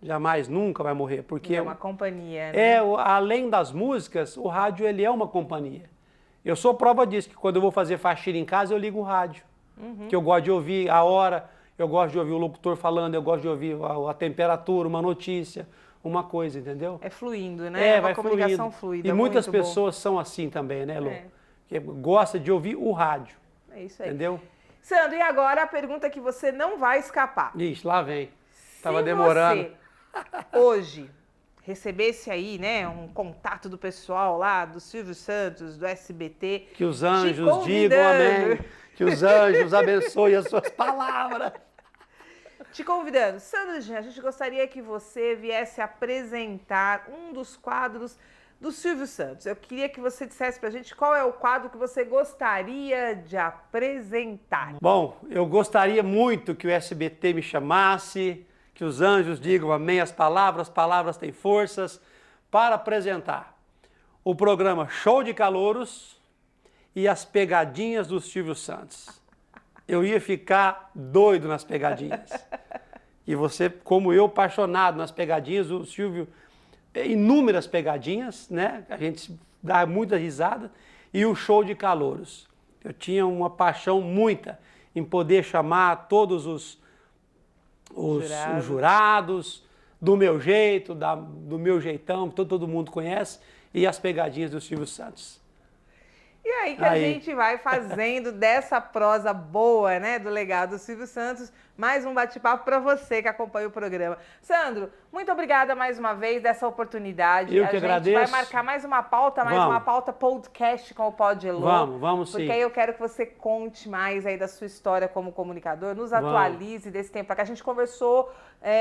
Jamais, nunca vai morrer. Porque é uma companhia, né? Além das músicas, o rádio ele é uma companhia. Eu sou prova disso, que quando eu vou fazer faxina em casa, eu ligo o rádio. Que eu gosto de ouvir a hora, eu gosto de ouvir o locutor falando, eu gosto de ouvir a temperatura, uma notícia, uma coisa, entendeu? É fluindo, né? É uma comunicação fluida. E muitas pessoas são assim também, né, Lu? Que gosta de ouvir o rádio. É isso aí. Entendeu? Sandro, e agora a pergunta que você não vai escapar. Ixi, lá vem. Tava demorando. Se você, hoje, recebesse aí, né, um contato do pessoal lá, do Silvio Santos, do SBT... Que os anjos digam amém. Que os anjos abençoem as suas palavras. Te convidando. Sandro Jean, a gente gostaria que você viesse apresentar um dos quadros do Silvio Santos. Eu queria que você dissesse pra gente qual é o quadro que você gostaria de apresentar. Bom, eu gostaria muito que o SBT me chamasse, que os anjos digam amém as palavras têm forças, para apresentar o programa Show de Calouros e as pegadinhas do Silvio Santos. Eu ia ficar doido nas pegadinhas. E você, como eu, apaixonado nas pegadinhas, o Silvio, inúmeras pegadinhas, né? A gente dá muita risada. E o Show de Calouros. Eu tinha uma paixão muita em poder chamar todos os jurados, do meu jeito, do meu jeitão, que todo mundo conhece, e as pegadinhas do Silvio Santos. E aí que a gente vai fazendo dessa prosa boa, né, do legado do Silvio Santos, mais um bate-papo para você que acompanha o programa. Sandro, muito obrigada mais uma vez dessa oportunidade. Eu que agradeço. A gente vai marcar mais uma pauta, podcast com o Pod Elô. Vamos sim. Porque aí eu quero que você conte mais aí da sua história como comunicador, nos atualize desse tempo, porque a gente conversou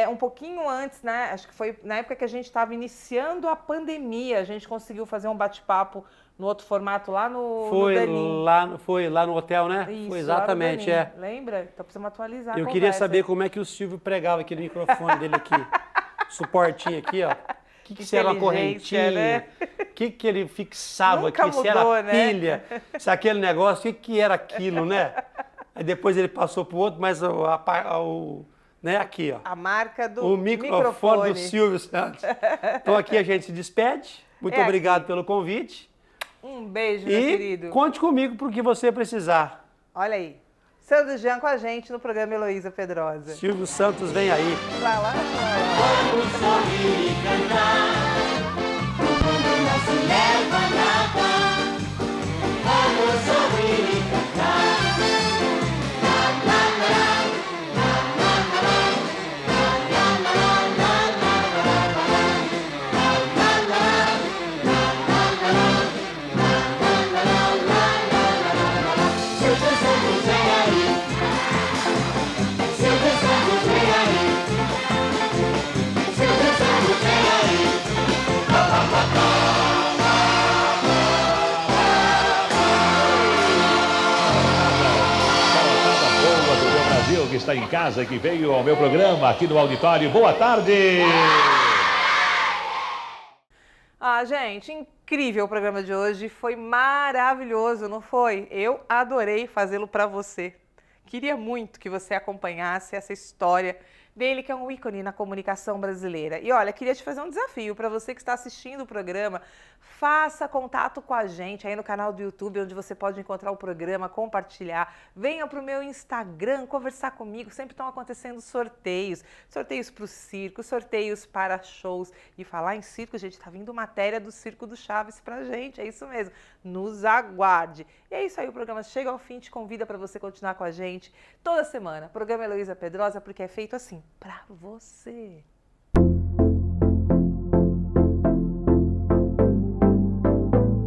um pouquinho antes, né, acho que foi na época que a gente estava iniciando a pandemia, a gente conseguiu fazer um bate-papo no outro formato lá no Danin. Foi lá no hotel, né? Isso, foi exatamente, Lembra? Então precisamos atualizar a Eu queria saber como é que o Silvio pregava aquele microfone dele aqui. Suportinho aqui, ó. O que se era uma correntinha? Né? O que ele fixava Nunca aqui? Mudou, se era né? pilha? Se aquele negócio, o que era aquilo, né? Aí depois ele passou pro outro, mas né, aqui, ó. A marca do o microfone do Silvio Santos. Então aqui a gente se despede. Muito obrigado pelo convite. Um beijo, meu querido. E conte comigo pro que você precisar. Olha aí. Sandro Jean com a gente no programa Heloísa Pedrosa. Silvio Santos vem aí. Lá. Vamos sorrir e cantar. O mundo não se leva a nada. Vamos sorrir e cantar. Silvio Santos vem aí. está em casa, que veio ao meu programa aqui no auditório. Boa tarde! Ah, gente, incrível o programa de hoje, foi maravilhoso, não foi? Eu adorei fazê-lo para você. Queria muito que você acompanhasse essa história dele, que é um ícone na comunicação brasileira. E olha, queria te fazer um desafio para você que está assistindo o programa. Faça contato com a gente aí no canal do YouTube, onde você pode encontrar o programa, compartilhar. Venha para o meu Instagram conversar comigo. Sempre estão acontecendo sorteios. Sorteios para o circo, sorteios para shows. E falar em circo, gente, está vindo matéria do Circo do Chaves para a gente. É isso mesmo. Nos aguarde. E é isso aí, o programa chega ao fim. Te convida para você continuar com a gente toda semana. Programa Heloísa Pedrosa, porque é feito assim, para você.